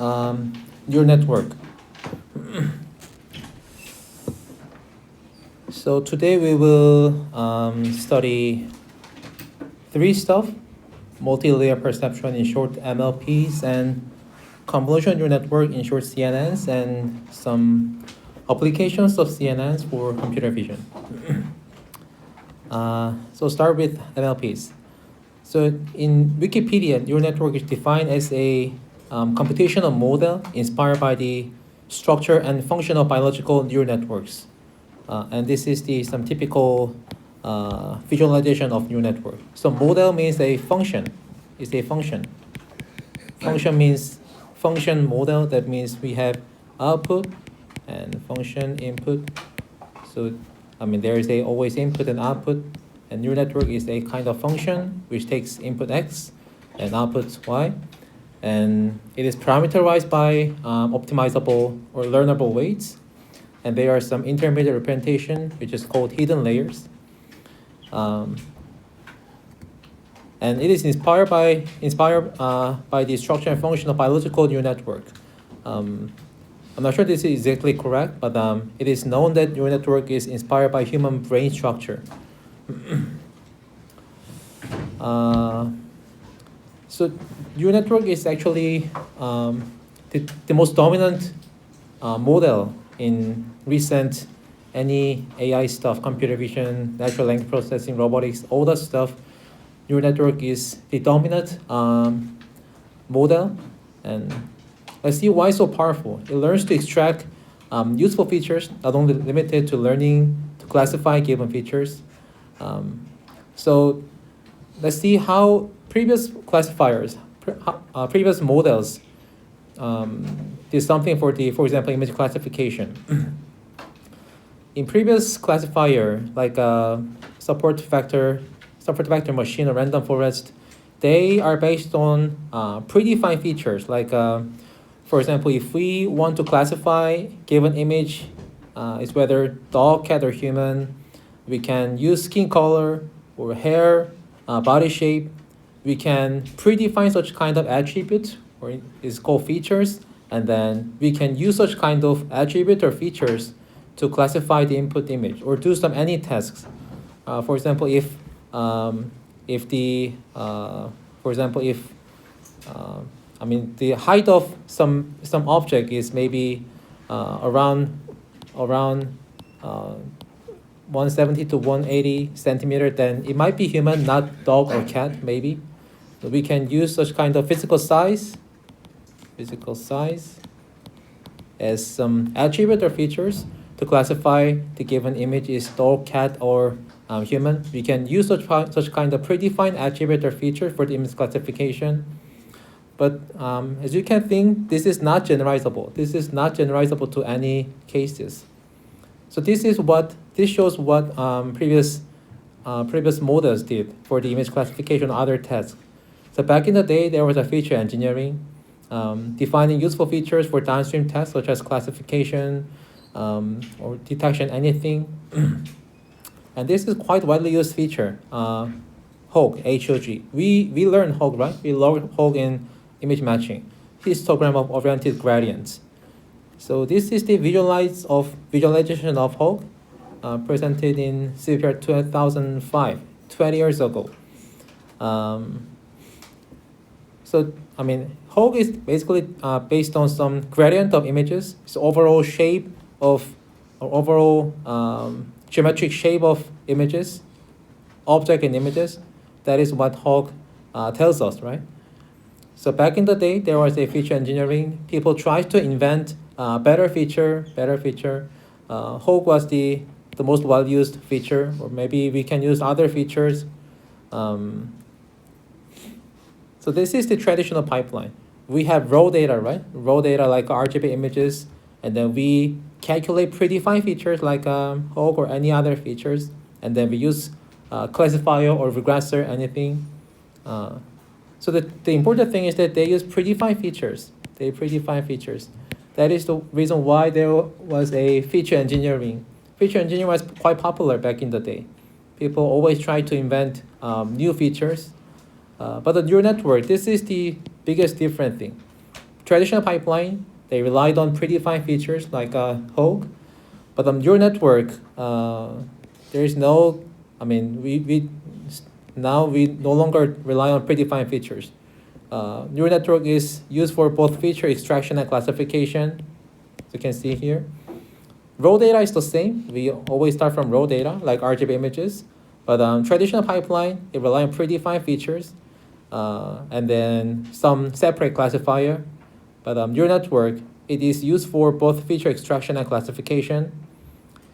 neural network. So today we will study three stuff: multi-layer perception in short MLPs and convolutional neural network in short CNNs, and some applications of CNNs for computer vision. So start with MLPs. So in Wikipedia, neural network is defined as a computational model inspired by the structure and function of biological neural networks. And this is some typical visualization of neural network. So model means a function. It's a function. Function means function model. That means we have output and function input. So there is always input and output. And neural network is a kind of function which takes input x and output y. And it is parameterized by optimizable or learnable weights. And there are some intermediate representation, which is called hidden layers. And it is inspired by the structure and function of biological neural network. I'm not sure this is exactly correct, but it is known that neural network is inspired by human brain structure. So neural network is actually the most dominant model in recent any AI stuff, computer vision, natural language processing, robotics, all that stuff. Neural network is the dominant model, and let's see why it's so powerful. It learns to extract useful features, not only limited to learning to classify given features. So let's see how previous classifiers, previous models did something for example, image classification. In previous classifier, like support vector machine or random forest, they are based on predefined features. Like, for example, if we want to classify given image, is whether dog, cat, or human, we can use skin color or hair, body shape. We can predefine such kind of attribute, or it's called features, and then we can use such kind of attribute or features to classify the input image or do any tasks. For example, if the height of some object is maybe around 170 to 180 centimeter, then it might be human, not dog or cat, maybe. So we can use such kind of physical size as some attribute or features to classify the given image is dog, cat, or human. We can use such kind of predefined attribute or feature for the image classification. But as you can think, this is not generalizable. This is not generalizable to any cases. So this shows what previous models did for the image classification and other tasks. So back in the day, there was a feature engineering, defining useful features for downstream tasks such as classification or detection, anything. And this is quite widely used feature, HOG, H-O-G. We learned HOG, right? We learned HOG in image matching, histogram of oriented gradients. So this is the visualization of HOG, presented in CPR 2005, 20 years ago. So HOG is basically based on some gradient of images. It's overall shape of, or overall geometric shape of images, object and images. That is what HOG tells us, right? So back in the day, there was a feature engineering. People tried to invent better feature. HOG was the most well-used feature, or maybe we can use other features. So this is the traditional pipeline. We have raw data, right? Raw data like RGB images, and then we calculate predefined features like HOG or any other features, and then we use classifier or regressor, anything. So the important thing is that they use predefined features. That is the reason why there was a feature engineering. Feature engineering was quite popular back in the day. People always try to invent new features. But the neural network, this is the biggest different thing. traditional pipeline, they relied on predefined features like Hogue, but neural network, there is no, I mean, now we no longer rely on predefined features. Neural network is used for both feature extraction and classification, as you can see here. Raw data is the same. We always start from raw data, like RGB images. But traditional pipeline, it relies on predefined features, and then some separate classifier. But neural network, it is used for both feature extraction and classification.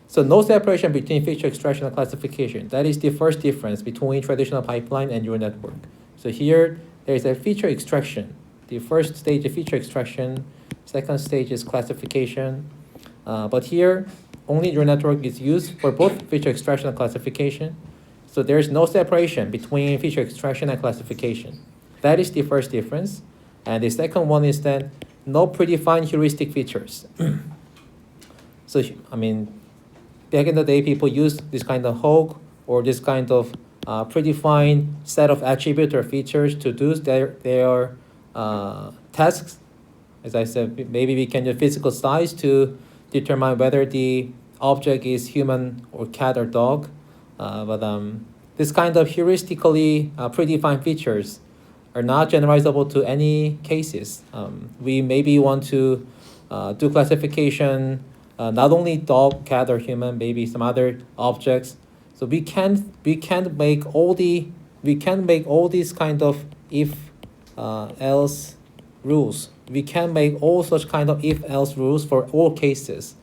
So no separation between feature extraction and classification. That is the first difference between traditional pipeline and neural network. So here, there is a feature extraction. The first stage is feature extraction. Second stage is classification. But here, only neural network is used for both feature extraction and classification. So there's no separation between feature extraction and classification. That is the first difference. And the second one is that no predefined heuristic features. So, I mean, back in the day, people used this kind of Hogue or this kind of predefined set of attributes or features to do their tasks. As I said, maybe we can use physical size to determine whether the object is human or cat or dog. But this kind of heuristically predefined features are not generalizable to any cases. We maybe want to do classification, not only dog, cat, or human, maybe some other objects. So we can't make all these kind of if else rules. We can make all such kind of if else rules for all cases.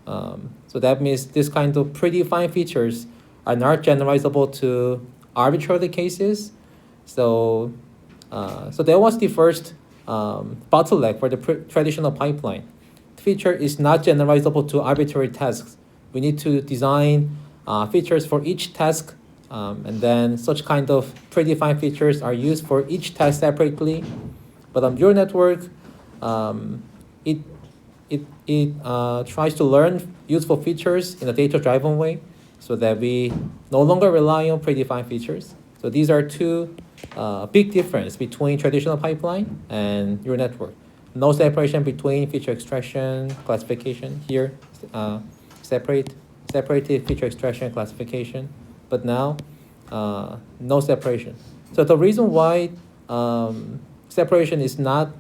So that means this kind of predefined features are not generalizable to arbitrary cases. So that was the first bottleneck for the traditional pipeline. The feature is not generalizable to arbitrary tasks. We need to design features for each task, and then such kind of predefined features are used for each task separately. But neural network, it tries to learn useful features in a data-driven way, so that we no longer rely on predefined features. So these are two big difference between traditional pipeline and neural network. No separation between feature extraction, classification. Here, separated feature extraction and classification, but now no separation. So the reason why separation is not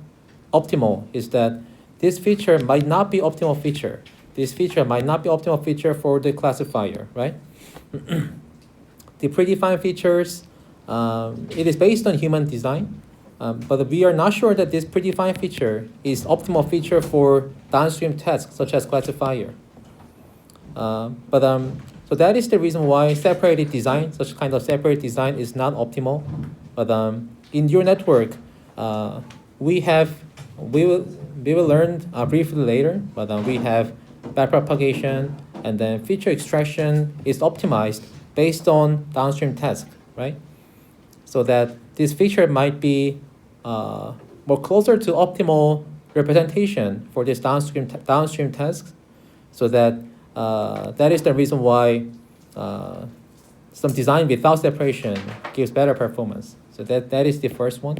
optimal is that this feature might not be optimal feature. This feature might not be optimal feature for the classifier, right? The predefined features, it is based on human design, but we are not sure that this predefined feature is optimal feature for downstream tasks such as classifier. So that is the reason why separated design, such kind of separate design is not optimal. But in neural network, we will learn briefly later, but we have backpropagation, and then feature extraction is optimized based on downstream task, right? So that this feature might be more closer to optimal representation for this downstream tasks, so that that is the reason why some design without separation gives better performance. So that is the first one.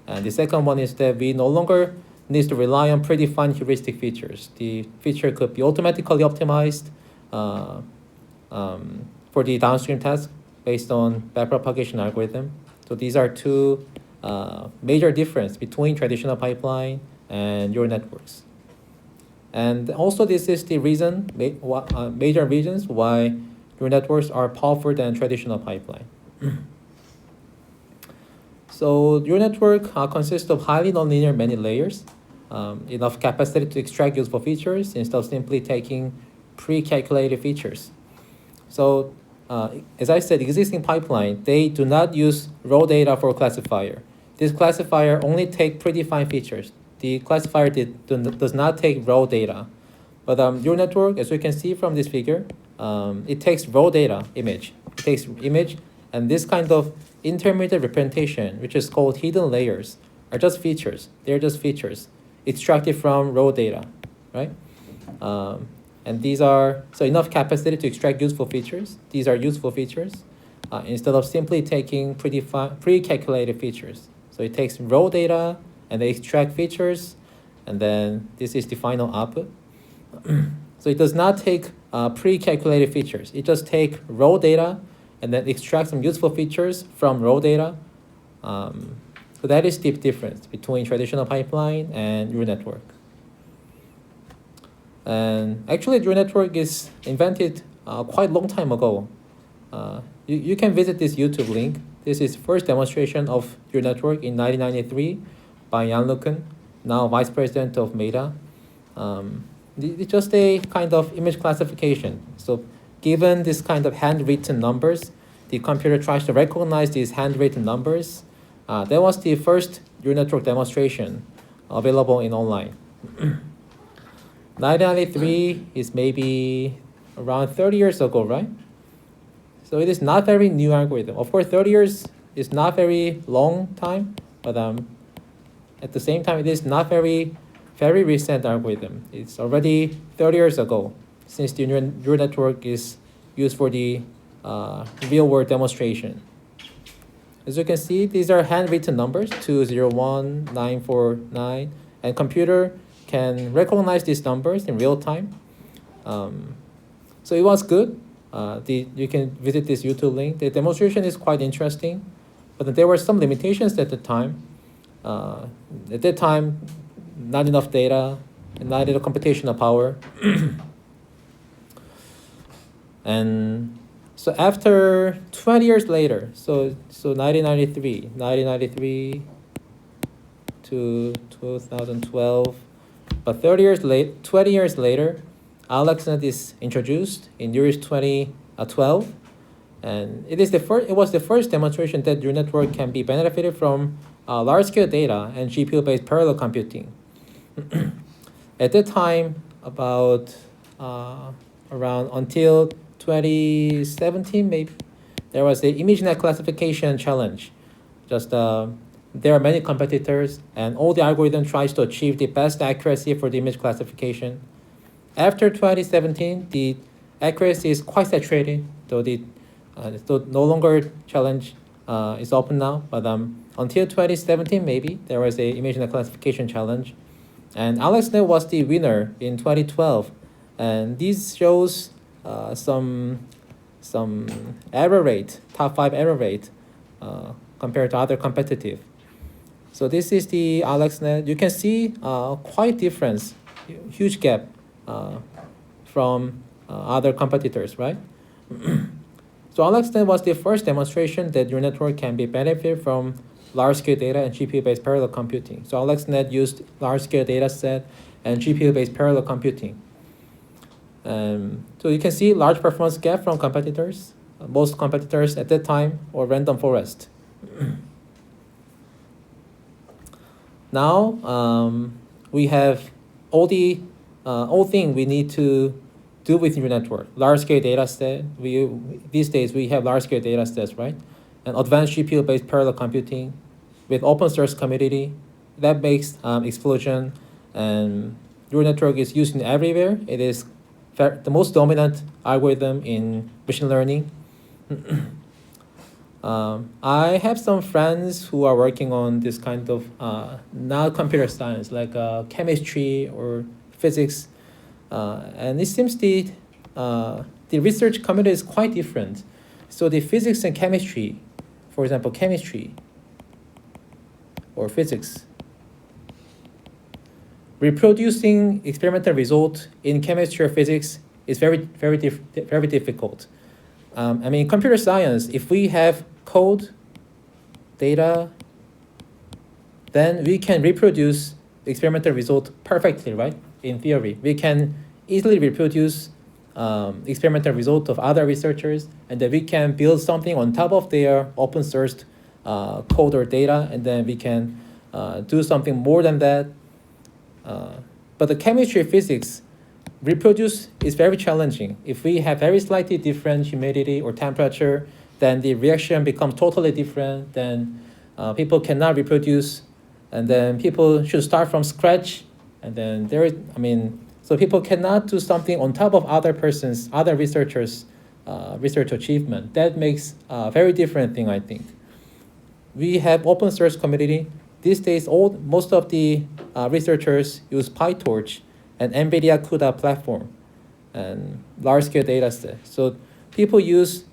And the second one is that we no longer need to rely on predefined heuristic features. The feature could be automatically optimized for the downstream task based on backpropagation algorithm. So these are two major difference between traditional pipeline and neural networks. And also this is the reason, major reasons why neural networks are powerful than traditional pipeline. So neural network consists of highly nonlinear many layers, enough capacity to extract useful features instead of simply taking pre-calculated features. So as I said, existing pipeline, they do not use raw data for classifier. This classifier only take predefined features. The classifier does not take raw data. But neural network, as you can see from this figure, it takes raw data image. It takes image, and this kind of intermediate representation, which is called hidden layers, are just features. They're just features extracted from raw data, right? And these are, so enough capacity to extract useful features. These are useful features instead of simply taking pre-calculated features. So it takes raw data and they extract features and then this is the final output. So it does not take pre-calculated features. It just take raw data and then extract some useful features from raw data. So that is the difference between traditional pipeline and neural network. And actually, neural network is invented quite a long time ago. You can visit this YouTube link. This is first demonstration of neural network in 1993 by Jan LeCun, now vice president of Meta. It's just a kind of image classification. So given this kind of handwritten numbers, the computer tries to recognize these handwritten numbers. That was the first neural network demonstration available in online. 1993 is maybe around 30 years ago, right? So it is not very new algorithm. Of course, 30 years is not very long time, but at the same time, it is not very recent algorithm. It's already 30 years ago since the neural network is used for the real-world demonstration. As you can see, these are handwritten numbers, 201, 949, and computer can recognize these numbers in real time. So it was good. You can visit this YouTube link. The demonstration is quite interesting, but there were some limitations at the time. At that time, not enough data, and not enough computational power. And so after 20 years later, so 1993 to 2012, but 20 years later, AlexNet is introduced in year 2012, and it was the first demonstration that neural network can be benefited from large-scale data and GPU-based parallel computing. At that time, about around until 2017, maybe, there was the ImageNet classification challenge. Just there are many competitors, and all the algorithm tries to achieve the best accuracy for the image classification. After 2017, the accuracy is quite saturated, though no longer challenge is open now. But until 2017, maybe there was a ImageNet classification challenge, and AlexNet was the winner in 2012, and this shows some error rate, top 5 error rate compared to other competitive. So this is the AlexNet. You can see quite difference, huge gap from other competitors, right? So AlexNet was the first demonstration that your network can be benefited from large-scale data and GPU-based parallel computing. So AlexNet used large-scale data set and GPU-based parallel computing. So you can see large performance gap from competitors. Most competitors at that time were random forest. Now we have all thing we need to do with your network. Large-scale data set. These days we have large-scale data sets, right? And advanced GPU-based parallel computing with open source community. That makes explosion, and your network is used in everywhere. It is the most dominant algorithm in machine learning. I have some friends who are working on this kind of not computer science, like chemistry or physics, and it seems the research community is quite different. So the physics and chemistry, for example, chemistry or physics, reproducing experimental result in chemistry or physics is very difficult. I mean, computer science, if we have code, data, then we can reproduce experimental result perfectly, right? In theory, we can easily reproduce experimental result of other researchers, and then we can build something on top of their open sourced code or data, and then we can do something more than that. But the chemistry, physics, reproduce is very challenging. If we have very slightly different humidity or temperature, then the reaction becomes totally different. Then people cannot reproduce, and then people should start from scratch. And then so people cannot do something on top of other researchers' research achievement. That makes a very different thing, I think. We have open source community. these days, most of the researchers use PyTorch and NVIDIA CUDA platform and large-scale data set. So people use,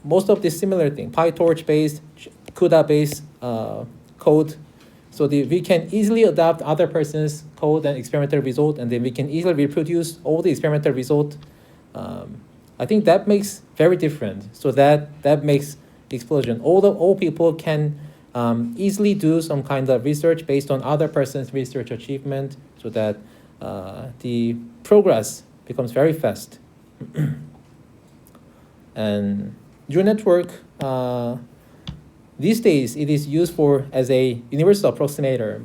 most of the similar thing, PyTorch-based, CUDA-based code. So we can easily adapt other person's code and experimental result, and then we can easily reproduce all the experimental result. I think that makes very different. So that makes the explosion. All people can easily do some kind of research based on other person's research achievement, so that the progress becomes very fast. And neural network, these days it is used as a universal approximator.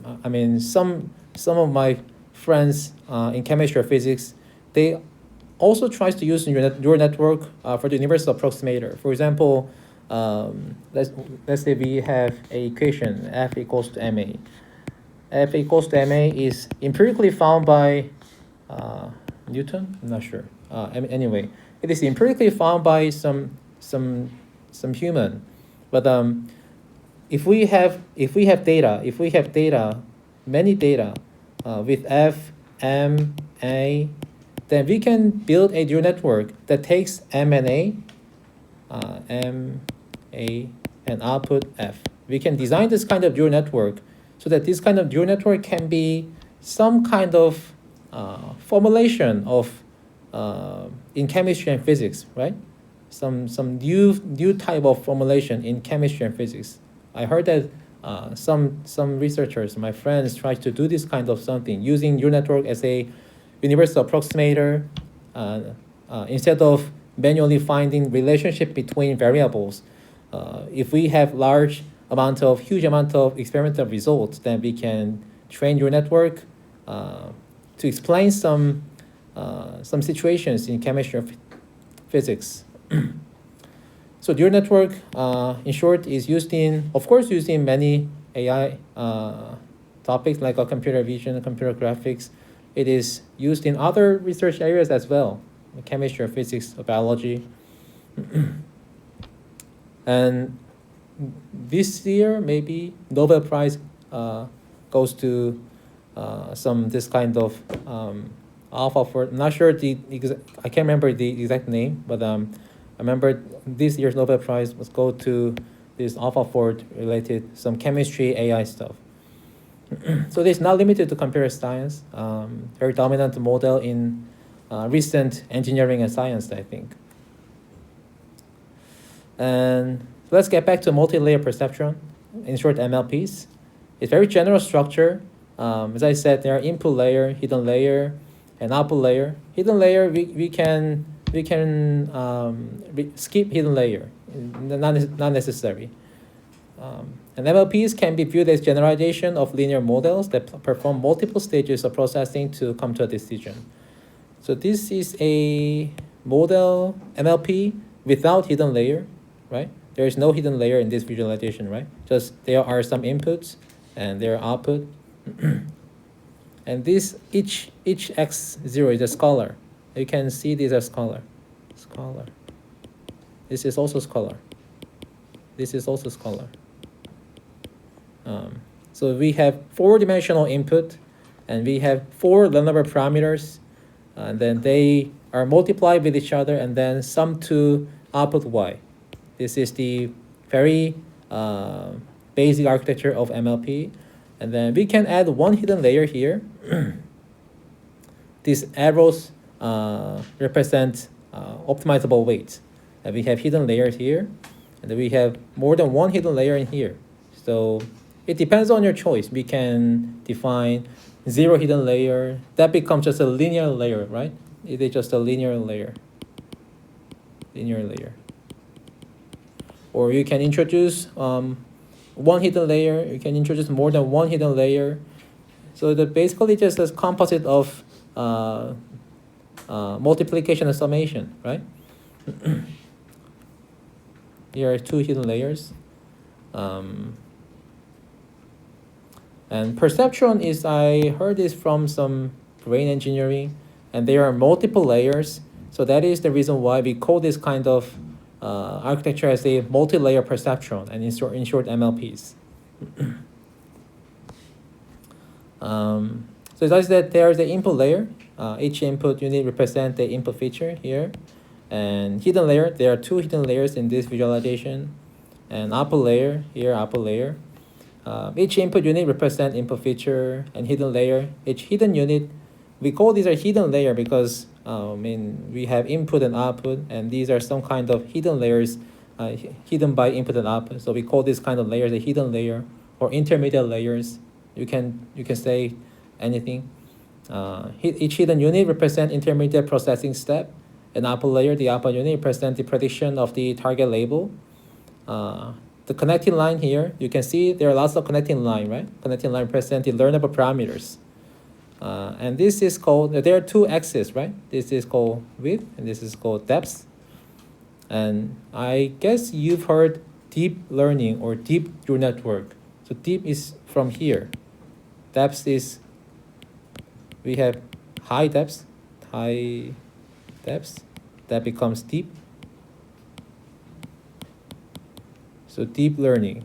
Some of my friends in chemistry or physics, they also tries to use neural network for the universal approximator. For example, let's say we have a equation F equals to ma. F equals to ma is empirically found by Newton. I'm not sure. Anyway, it is empirically found by some human. But if we have data, many data with F, M, A, then we can build a neural network that takes M and A, and output F. We can design this kind of neural network so that this kind of neural network can be some kind of formulation of in chemistry and physics, right? Some new type of formulation in chemistry and physics. I heard that some researchers, my friends, try to do this kind of something using neural network as a universal approximator instead of manually finding relationship between variables. If we have huge amount of experimental results, then we can train neural network to explain some situations in chemistry or physics. So neural network, in short, is used in many AI topics like computer vision, computer graphics. It is used in other research areas as well, chemistry or physics or biology. And this year, maybe Nobel Prize goes to this kind of AlphaFold. I'm not sure I can't remember the exact name, but I remember this year's Nobel Prize was go to this AlphaFold related some chemistry AI stuff. So it's not limited to computer science. Very dominant model in recent engineering and science, I think. And let's get back to multi-layer perceptron, in short MLPs. It's very general structure. As I said, there are input layer, hidden layer, and output layer. Hidden layer, we can skip hidden layer, not necessary. And MLPs can be viewed as generalization of linear models that perform multiple stages of processing to come to a decision. So this is a model MLP without hidden layer, right? There is no hidden layer in this visualization, right? Just there are some inputs and there are output. And this each x0 is a scalar. You can see these as scalar. This is also scalar. This is also scalar. So we have 4-dimensional input, and we have 4 number parameters, and then they are multiplied with each other, and then sum to output y. This is the very basic architecture of MLP, and then we can add one hidden layer here. These arrows represent optimizable weights, and we have hidden layers here, and then we have more than one hidden layer in here. So it depends on your choice. We can define 0 hidden layer. That becomes just a linear layer, right? It is just a linear layer. Or you can introduce one hidden layer. You can introduce more than one hidden layer. So that basically just a composite of multiplication and summation, right? Here are 2 hidden layers. And perceptron is, I heard this from some brain engineering, and there are multiple layers. So that is the reason why we call this kind of architecture as a multi-layer perceptron, and in short MLPs. So it does that there's the input layer. Each input unit represents the input feature here. And hidden layer, there are two hidden layers in this visualization. And output layer, here output layer. Each input unit represents input feature and hidden layer. Each hidden unit, we call these are hidden layer because we have input and output, and these are some kind of hidden layers hidden by input and output. So we call this kind of layers a hidden layer or intermediate layers. You can say anything. Each hidden unit represents intermediate processing step. An output layer, the output unit represents the prediction of the target label. The connecting line here, you can see there are lots of connecting line, right? Connecting line represents the learnable parameters. And this is called, there are two axes, right? This is called width and this is called depth. And I guess you've heard deep learning or deep neural network. So deep is from here. Depth is, we have high depth, that becomes deep. So deep learning,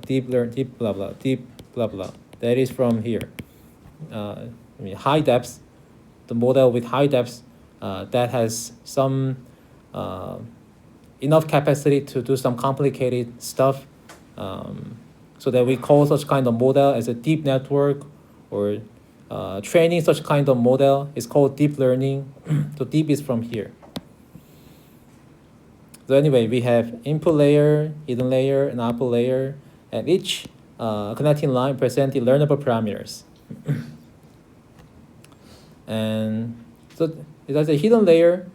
deep blah blah. That is from here. High depth, the model with high depth that has some enough capacity to do some complicated stuff. So that we call such kind of model as a deep network, or training such kind of model is called deep learning. So deep is from here. So anyway, we have input layer, hidden layer, and output layer, and each connecting line represents the learnable parameters. And so as a hidden layer,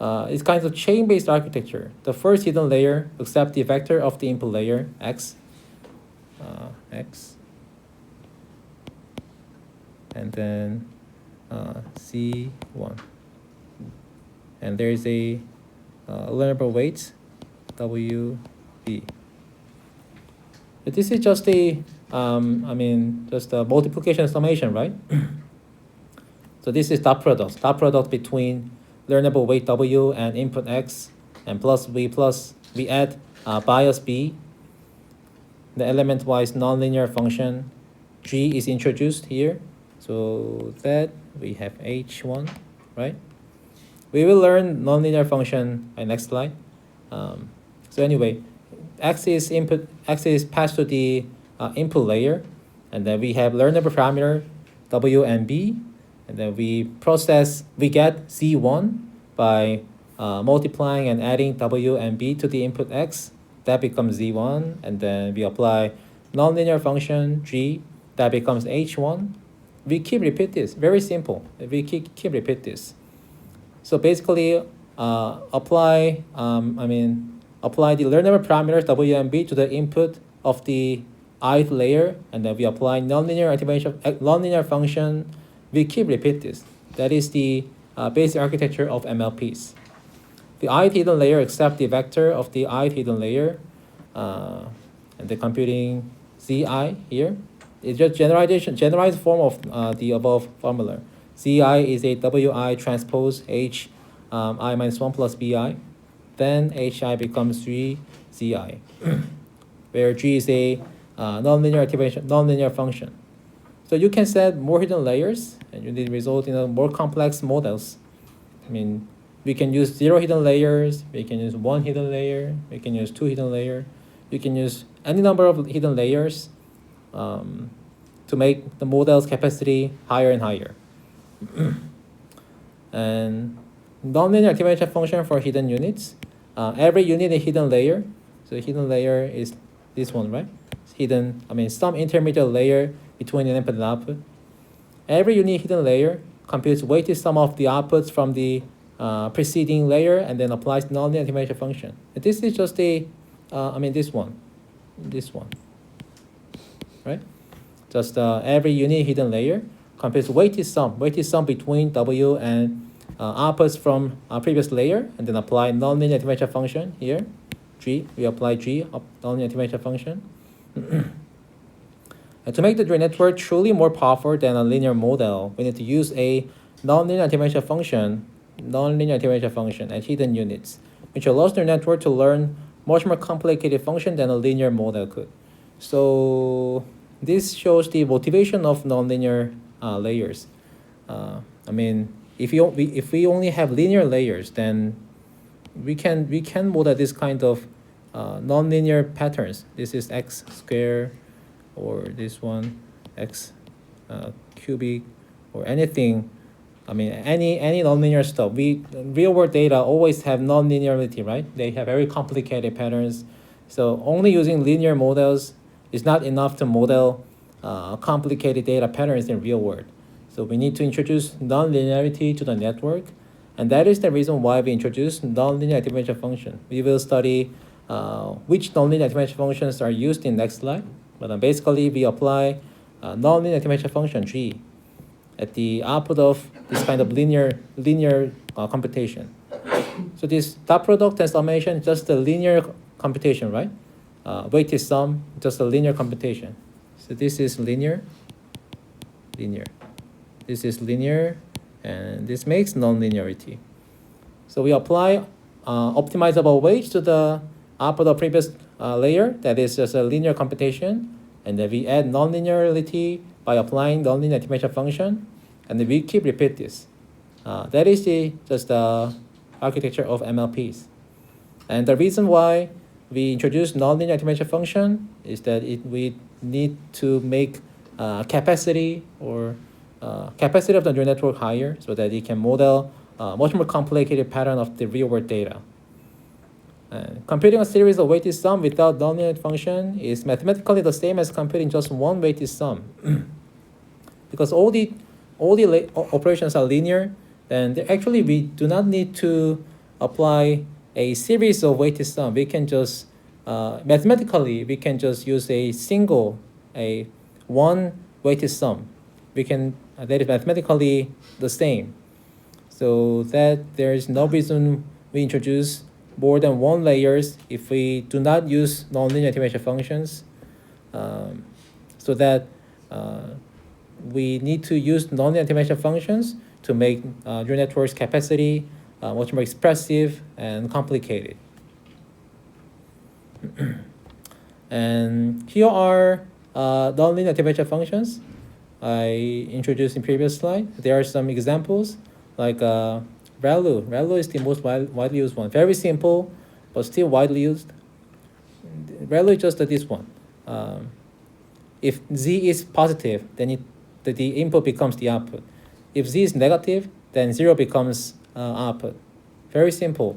it's kind of chain-based architecture. The first hidden layer accepts the vector of the input layer, x, and then C1. And there is a learnable weight, WB. But this is just a, just a multiplication summation, right? So this is dot product between learnable weight W and input X, and plus we add bias B. The element-wise nonlinear function G is introduced here. So that we have H1, right? We will learn nonlinear function in next slide. So anyway, X is input, X is passed to the input layer, and then we have learnable parameter W and B, and then we get Z1 by multiplying and adding W and B to the input X. That becomes Z1, and then we apply nonlinear function G, that becomes H1. We keep repeat this, very simple. We keep repeat this. So basically, apply the learnable parameters W and B to the input of the ith layer, and then we apply nonlinear function. We keep repeat this. That is the basic architecture of MLPs. The ith hidden layer accepts the vector of the ith hidden layer, and the computing Zi here. It's just generalized form of the above formula. Zi is a Wi transpose H I minus 1 plus Bi. Then Hi becomes 3 Zi, where G is a nonlinear function. So you can set more hidden layers, and you need result in more complex models. We can use 0 hidden layers, we can use 1 hidden layer, we can use 2 hidden layer. You can use any number of hidden layers to make the model's capacity higher and higher. And nonlinear activation function for hidden units. Every unit a hidden layer. So hidden layer is this one, right? It's hidden, some intermediate layer between the input and output. Every unit hidden layer computes weighted sum of the outputs from the preceding layer and then applies nonlinear activation function. And this is just a, this one, right? Just every unit hidden layer computes weighted sum between W and outputs from our previous layer, and then apply nonlinear activation function here. G, we apply G of nonlinear activation function. And to make the neural network truly more powerful than a linear model, we need to use a nonlinear activation function at hidden units, which allows the network to learn much more complicated function than a linear model could. So this shows the motivation of nonlinear layers. I mean, if we only have linear layers, then we can model this kind of nonlinear patterns. This is x squared, or this one x cubic, or anything. I mean, any nonlinear stuff. Real world data always have nonlinearity, right? They have very complicated patterns. So only using linear models is not enough to model complicated data patterns in real world. So we need to introduce nonlinearity to the network, and that is the reason why we introduce nonlinear activation function. We will study which nonlinear activation functions are used in next slide, but basically we apply nonlinear activation function G at the output of this kind of linear computation. So this dot product transformation is just a linear computation, right? Weighted sum, just a linear computation. So this is linear. This is linear, and this makes nonlinearity. So we apply optimizable weights to the output of previous layer, that is just a linear computation, and then we add nonlinearity by applying nonlinear activation function, and then we keep repeat this. That is just the architecture of MLPs. And the reason why we introduce nonlinear activation function is that we need to make capacity of the neural network higher, so that it can model much more complicated pattern of the real world data. Computing a series of weighted sum without nonlinear function is mathematically the same as computing just one weighted sum. Because all the operations are linear, and actually we do not need to apply a series of weighted sum. We can just mathematically we can just use one weighted sum. We can that is mathematically the same, so that there is no reason we introduce more than one layers if we do not use nonlinear activation functions. So that we need to use nonlinear activation functions to make neural networks capacity much more expressive and complicated. And here are nonlinear activation functions I introduced in previous slide. There are some examples like ReLU. ReLU is the most widely used one. Very simple, but still widely used. ReLU is just this one. If Z is positive, then the input becomes the output. If Z is negative, then 0 becomes output. Very simple,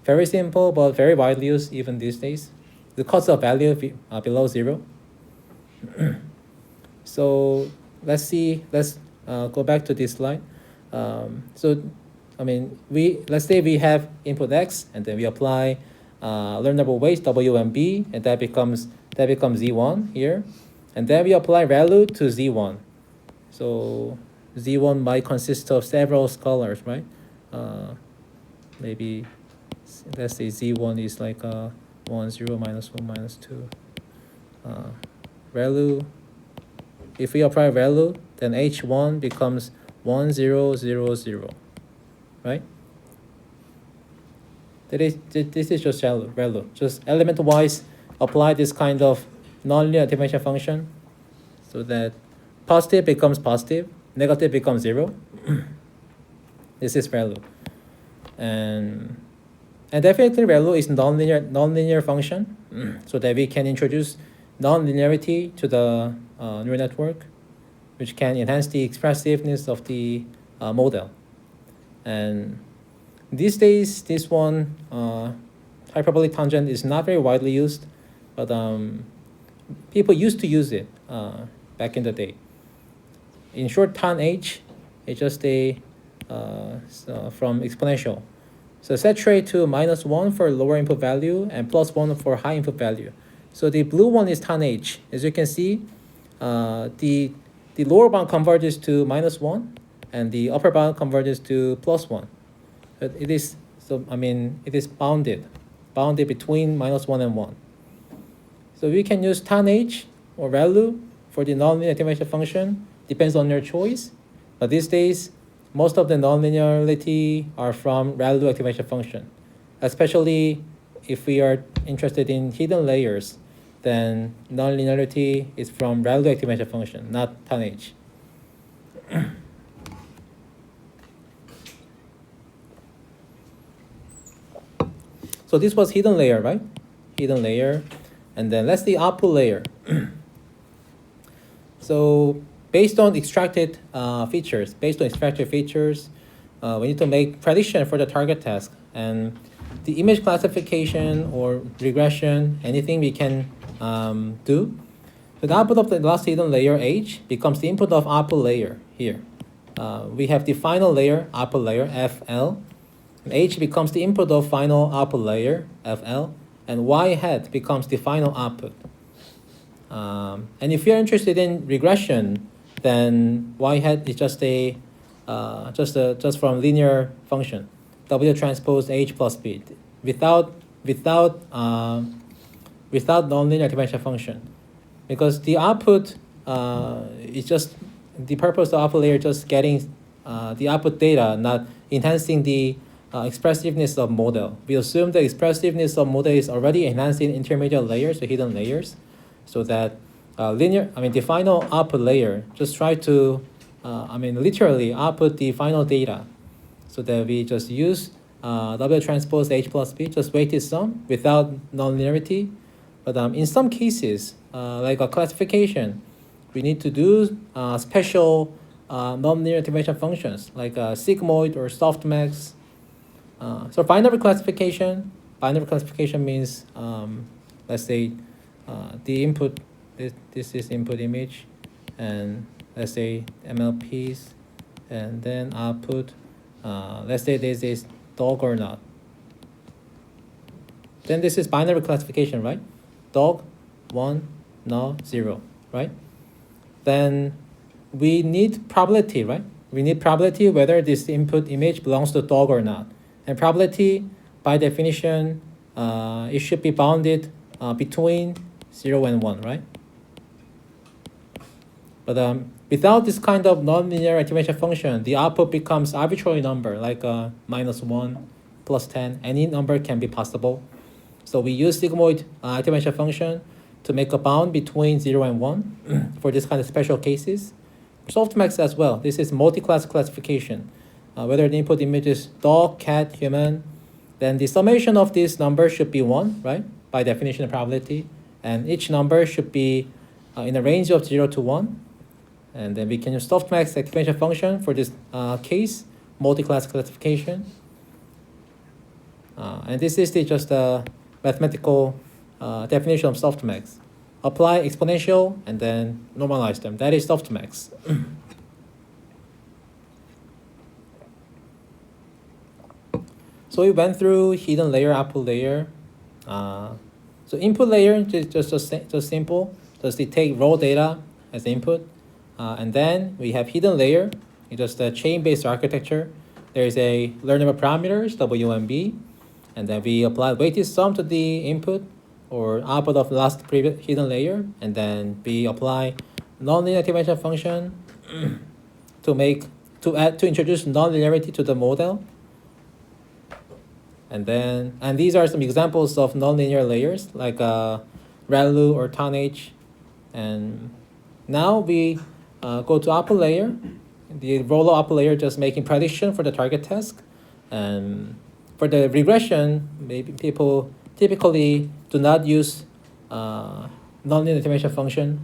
but very widely used even these days. The cost of value below 0. So let's go back to this slide. So I mean, let's say we have input X, and then we apply learnable weights W and B, and that becomes Z1 here, and then we apply ReLU to Z1. So Z1 might consist of several scalars, right? Maybe let's say Z1 is like 1, 0, minus 1, minus 2. ReLU. If we apply ReLU, then H1 becomes 1, 0, 0, 0. Right? This is just ReLU. Just element-wise apply this kind of nonlinear activation function, so that positive becomes positive, negative becomes 0. This is ReLU. And definitely ReLU is nonlinear function, so that we can introduce nonlinearity to the neural network, which can enhance the expressiveness of the model. And these days, this one, hyperbolic tangent, is not very widely used, but people used to use it back in the day. In short, tan H is just from exponential. So set tray to -1 for lower input value and +1 for high input value. So the blue one is tan H. As you can see, the lower bound converges to -1, and the upper bound converges to +1. But it is bounded between -1 and 1. So we can use tan H or ReLU for the nonlinear activation function. Depends on your choice. But these days, most of the nonlinearity are from ReLU activation function, especially if we are interested in hidden layers. then nonlinearity is from relative activation function, not tonnage. So this was hidden layer, right? Hidden layer. And then let's see output layer. So based on extracted features, we need to make prediction for the target task. And the image classification or regression, anything we can do. So the output of the last hidden layer H becomes the input of output layer here. We have the final layer, output layer, FL. And H becomes the input of final output layer, FL. And Y hat becomes the final output. And if you're interested in regression, then Y hat is just from linear function, W transpose H plus B, without nonlinear dimension function, because the output is just the purpose of output layer, just getting the output data, not enhancing the expressiveness of model. We assume the expressiveness of model is already enhancing intermediate layers, the hidden layers, so that the final output layer just try to, literally output the final data, so that we just use W transpose H plus B, just weighted sum without nonlinearity. But in some cases, like a classification, we need to do special nonlinear dimension functions, like sigmoid or softmax. So binary classification means, let's say the input, this is input image, and let's say MLPs, and then output, let's say this is dog or not. Then this is binary classification, right? Dog, 1, no, 0, right? Then we need probability, right? We need probability whether this input image belongs to dog or not. And probability, by definition, it should be bounded between 0 and 1, right? But without this kind of nonlinear activation function, the output becomes arbitrary number, like -1, +10. Any number can be possible. So we use sigmoid activation function to make a bound between 0 and 1 for this kind of special cases. Softmax as well. This is multi-class classification. Whether the input image is dog, cat, human, then the summation of this number should be 1, right? By definition of probability. And each number should be in a range of 0 to 1. And then we can use softmax activation function for this case, multi-class classification. And this is just a mathematical definition of softmax. Apply exponential and then normalize them. That is softmax. So we went through hidden layer, output layer. So input layer is just simple. Just take raw data as input. And then we have hidden layer. It's just a chain-based architecture. There is a learnable parameters, W and B. And then we apply weighted sum to the input or output of the last previous hidden layer. And then we apply nonlinear activation function to introduce nonlinearity to the model. And these are some examples of nonlinear layers, like ReLU or tonnage. And now we go to output layer. The role of output layer just making prediction for the target task. And for the regression, maybe people typically do not use nonlinear activation function.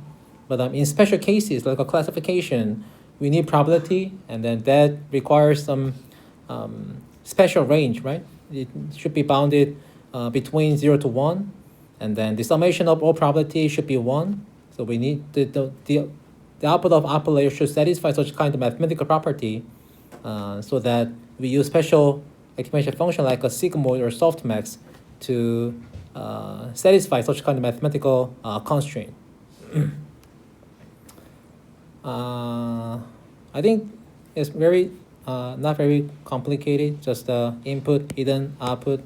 But in special cases, like a classification, we need probability, and then that requires some special range, right? It should be bounded between 0 to 1, and then the summation of all probability should be 1. So we need the output of output layer should satisfy such kind of mathematical property, so that we use special activation function like a sigmoid or softmax to satisfy such kind of mathematical constraint. I think it's not very complicated, just input, hidden, output,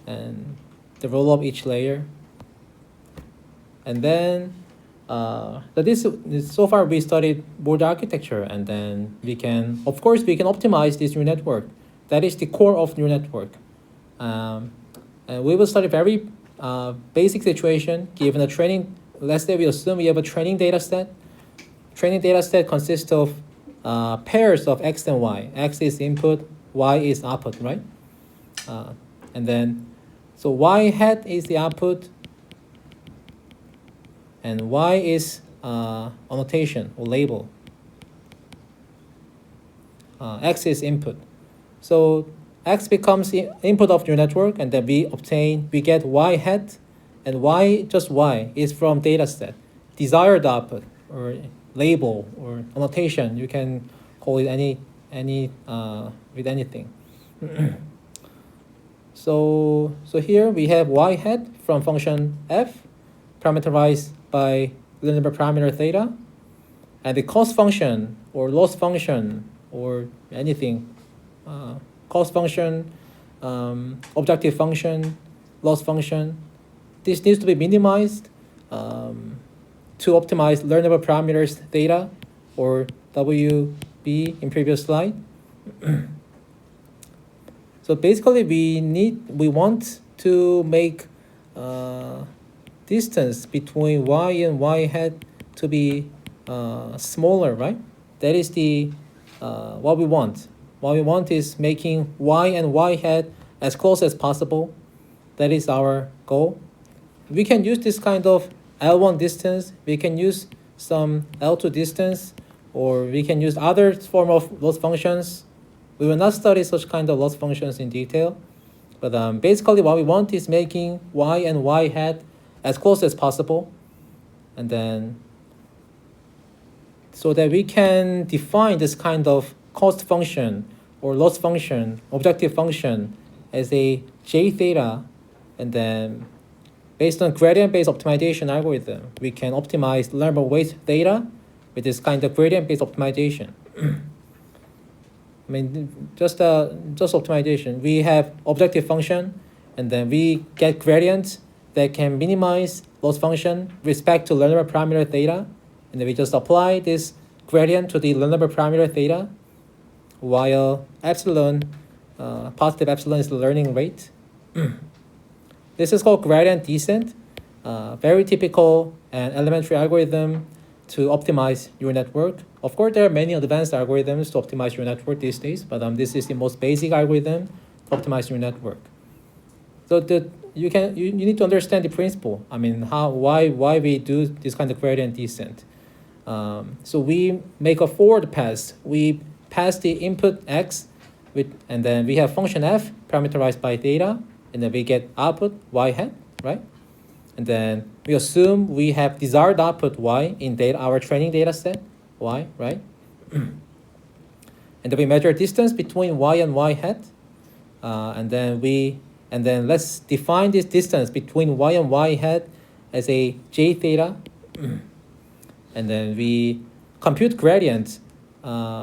and the role of each layer. And then so far we studied board architecture, and then we can optimize this neural network. That is the core of neural network. And we will study very basic situation, given a training, let's say we assume we have a training data set. Training data set consists of pairs of x and y. X is input, y is output, right? And then, so y hat is the output, and y is annotation or label. X is input. So X becomes the input of your network, and then we get Y hat, and Y, just Y, is from data set. Desired output, or label, or annotation, you can call it any with anything. So here we have Y hat from function F, parameterized by the number parameter theta, and the cost function, or loss function, or anything, cost function, objective function, loss function. This needs to be minimized to optimize learnable parameters theta, or WB in previous slide. So basically we want to make distance between y and y hat to be smaller, right? That is the what we want. What we want is making y and y hat as close as possible. That is our goal. We can use this kind of L1 distance. We can use some L2 distance, or we can use other form of loss functions. We will not study such kind of loss functions in detail, but basically what we want is making y and y hat as close as possible, and then so that we can define this kind of cost function or loss function, objective function, as a j theta, and then based on gradient-based optimization algorithm, we can optimize learnable weight theta with this kind of gradient-based optimization. I mean, just optimization. We have objective function, and then we get gradients that can minimize loss function with respect to learnable parameter theta, and then we just apply this gradient to the learnable parameter theta, while epsilon, positive epsilon, is the learning rate. This is called gradient descent, very typical and elementary algorithm to optimize your network. Of course, there are many advanced algorithms to optimize your network these days, but this is the most basic algorithm to optimize your network. So you need to understand the principle. I mean, why we do this kind of gradient descent. So we make a forward pass. We pass the input x, and then we have function f parameterized by theta, and then we get output y hat, right? And then we assume we have desired output y in our training data set, y, right? And then we measure distance between y and y hat, and then let's define this distance between y and y hat as a j theta, and then we compute gradient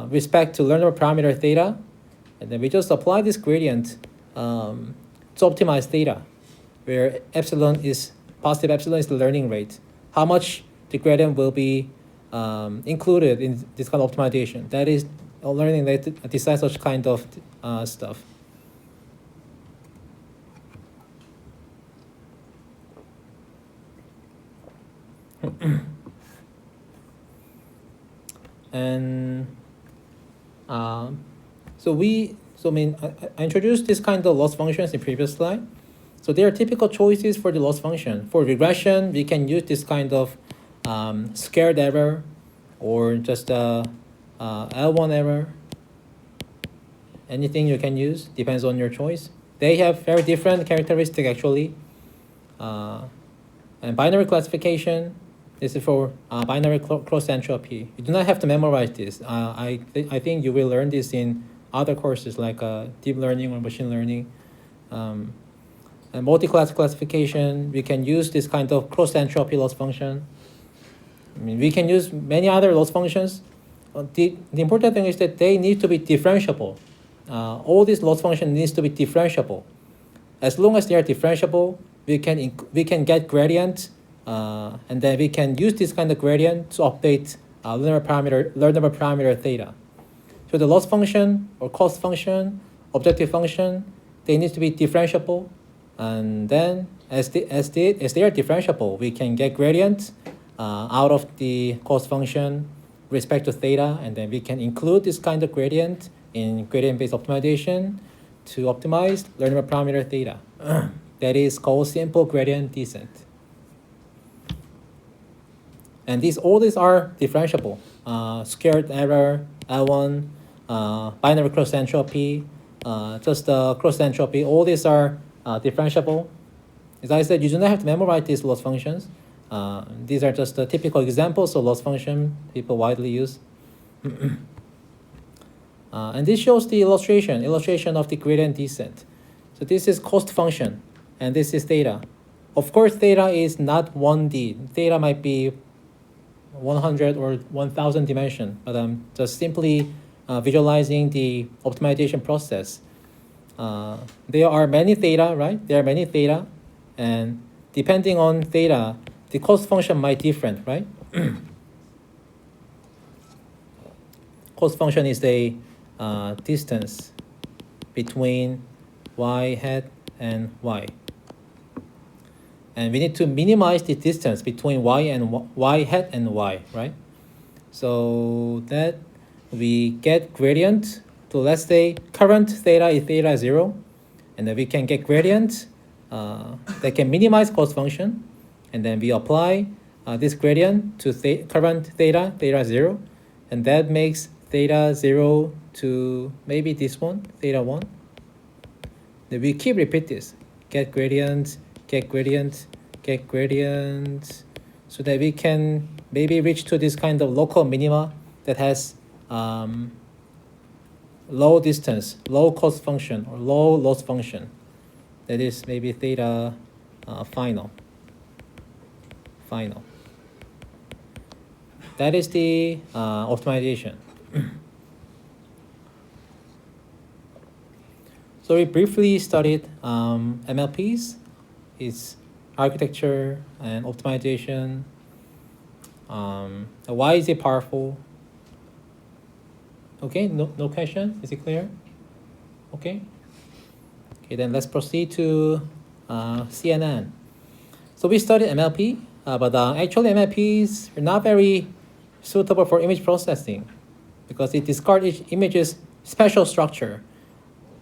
respect to learnable parameter theta, and then we just apply this gradient to optimize theta, where positive epsilon is the learning rate. How much the gradient will be included in this kind of optimization. That is a learning rate to decide such kind of stuff. And I introduced this kind of loss functions in previous slide. So there are typical choices for the loss function. For regression, we can use this kind of scared error, or just L1 error. Anything you can use, depends on your choice. They have very different characteristics actually. And binary classification, this is for binary cross entropy. You do not have to memorize this. I think you will learn this in other courses like deep learning or machine learning. And multi-class classification, we can use this kind of cross entropy loss function. I mean, we can use many other loss functions. The important thing is that they need to be differentiable. All these loss functions needs to be differentiable. As long as they are differentiable, we can get gradient, and then we can use this kind of gradient to update learnable parameter theta. So the loss function or cost function, objective function, they need to be differentiable, and then as they are differentiable, we can get gradient out of the cost function with respect to theta, and then we can include this kind of gradient in gradient-based optimization to optimize learnable parameter theta. That is called simple gradient descent. And all these are differentiable. Squared error, L1, binary cross entropy, just cross entropy, all these are differentiable. As I said, you do not have to memorize these loss functions. These are just the typical examples of loss function people widely use. And this shows the illustration of the gradient descent. So this is cost function, and this is theta. Of course, theta is not 1D. Theta might be 100 or 1000 dimension, but I'm just simply visualizing the optimization process. There are many theta, right? There are many theta, and depending on theta, the cost function might be different, right? Cost function is the distance between y hat and y. And we need to minimize the distance between y hat and y, right? So that we get gradient to, let's say, current theta is theta 0, and then we can get gradient that can minimize cost function, and then we apply this gradient to current theta 0, and that makes theta 0 to maybe this one, theta 1. Then we keep repeat this, get gradient, get gradient, get gradient, so that we can maybe reach to this kind of local minima that has low distance, low cost function, or low loss function. That is maybe theta final. That is the optimization. So we briefly studied MLPs, its architecture and optimization. Why is it powerful? Okay, no question? Is it clear? Okay, then let's proceed to CNN. So we studied MLP, but actually MLPs are not very suitable for image processing because it discards each image's special structure.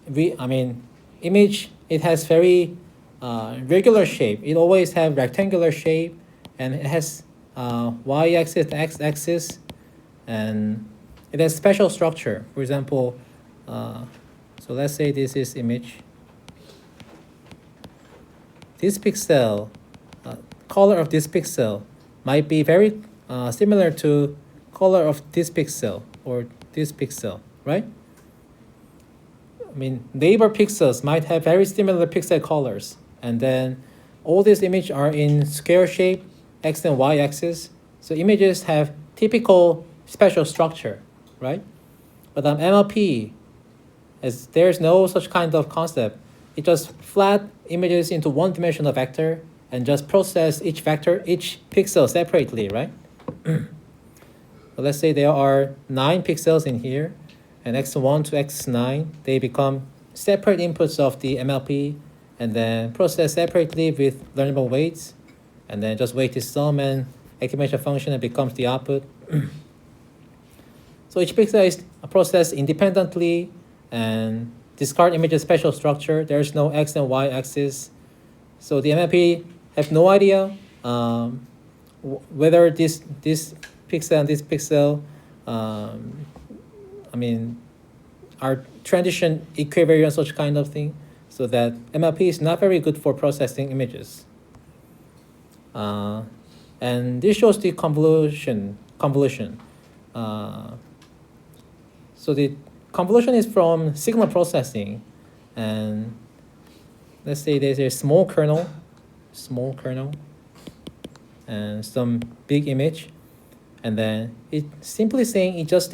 Image, it has very regular shape. It always have rectangular shape, and it has y-axis, x-axis, and it has special structure. For example, so let's say this is image. This pixel, color of this pixel might be very similar to color of this pixel or this pixel, right? Neighbor pixels might have very similar pixel colors, and then all these images are in square shape, x and y axis. So images have typical special structure, right? But MLP, as there's no such kind of concept, it just flat images into one-dimensional vector and just process each vector, each pixel separately, right? So let's say there are 9 pixels in here, and x1 to x9, they become separate inputs of the MLP, and then process separately with learnable weights, and then just weight is sum and accumulation function, and becomes the output. So each pixel is processed independently and discard image's special structure. There's no x and y axis. So the MLP have no idea whether this pixel and this pixel are transition equivariant, such kind of thing. So that MLP is not very good for processing images. And this shows the convolution. So the convolution is from signal processing, and let's say there's a small kernel, and some big image, and then it simply saying it just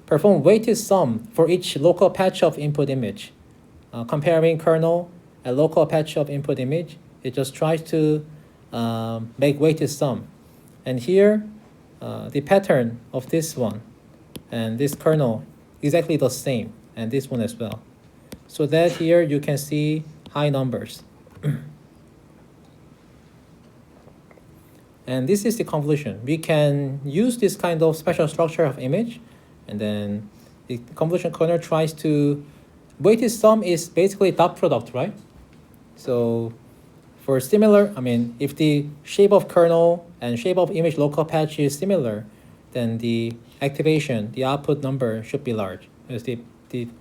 perform weighted sum for each local patch of input image. Comparing kernel and local patch of input image, it just tries to make weighted sum. And here, the pattern of this one and this kernel exactly the same, and this one as well. So that here you can see high numbers. And this is the convolution. We can use this kind of special structure of image, and then the convolution kernel tries to, weighted sum is basically dot product, right? So for similar, if the shape of kernel and shape of image local patch is similar, then the activation, the output number should be large, because the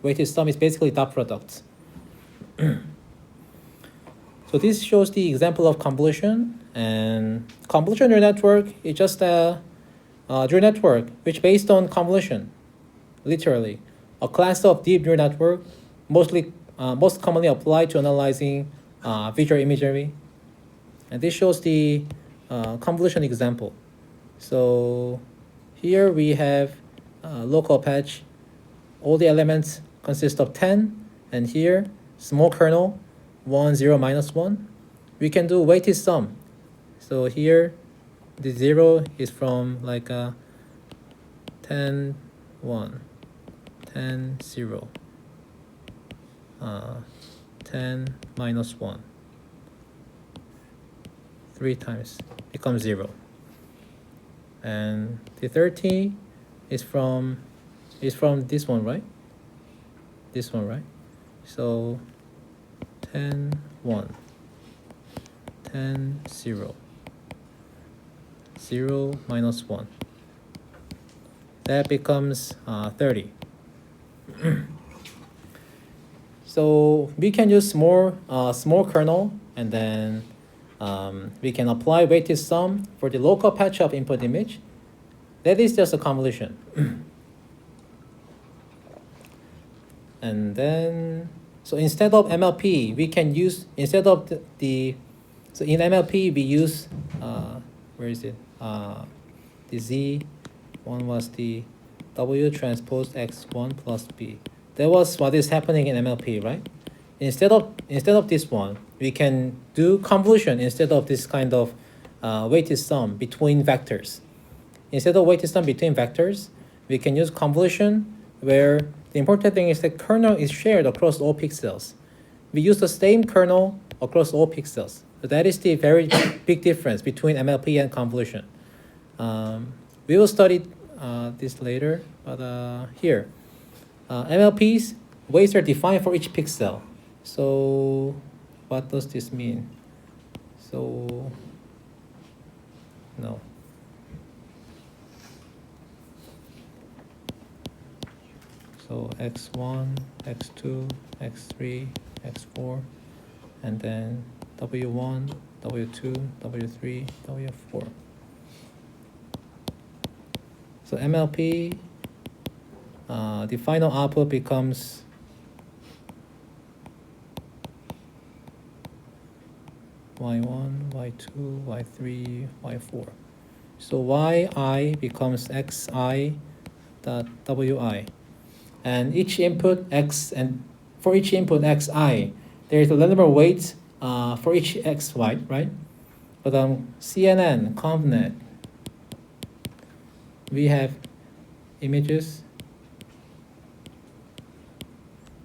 weighted sum is basically dot products. So this shows the example of convolution, and convolution neural network is just a neural network which based on convolution, literally a class of deep neural network, most commonly applied to analyzing visual imagery. And this shows the convolution example. So here we have local patch. All the elements consist of 10, and here small kernel 1, 0, -1. We can do weighted sum. So here the 0 is from like 10, 1, 10, 0, 10 -1. 3 times becomes 0. And the 30 is from this one, right? This one, right? So 10, 1, 10, 0, 0 -1. That becomes 30. So we can use small kernel, and then we can apply weighted sum for the local patch of input image. That is just a convolution. And then, so instead of MLP, we can use, instead of so in MLP we use, where is it? The Z, one was the W transpose X1 plus B. That was what is happening in MLP, right? Instead of this one, we can do convolution instead of this kind of weighted sum between vectors. Instead of weighted sum between vectors, we can use convolution, where the important thing is that kernel is shared across all pixels. We use the same kernel across all pixels. So that is the very big difference between MLP and convolution. We will study this later, but here. MLP's weights are defined for each pixel. So what does this mean? So, no. So X1, X2, X3, X4, and then W1, W2, W3, W4. So MLP, the final output becomes Y1, Y2, Y3, Y4. So Yi becomes Xi dot Wi. And each input X, and for each input Xi, there is a number of weights for each Xy, right? But CNN, ConvNet, we have images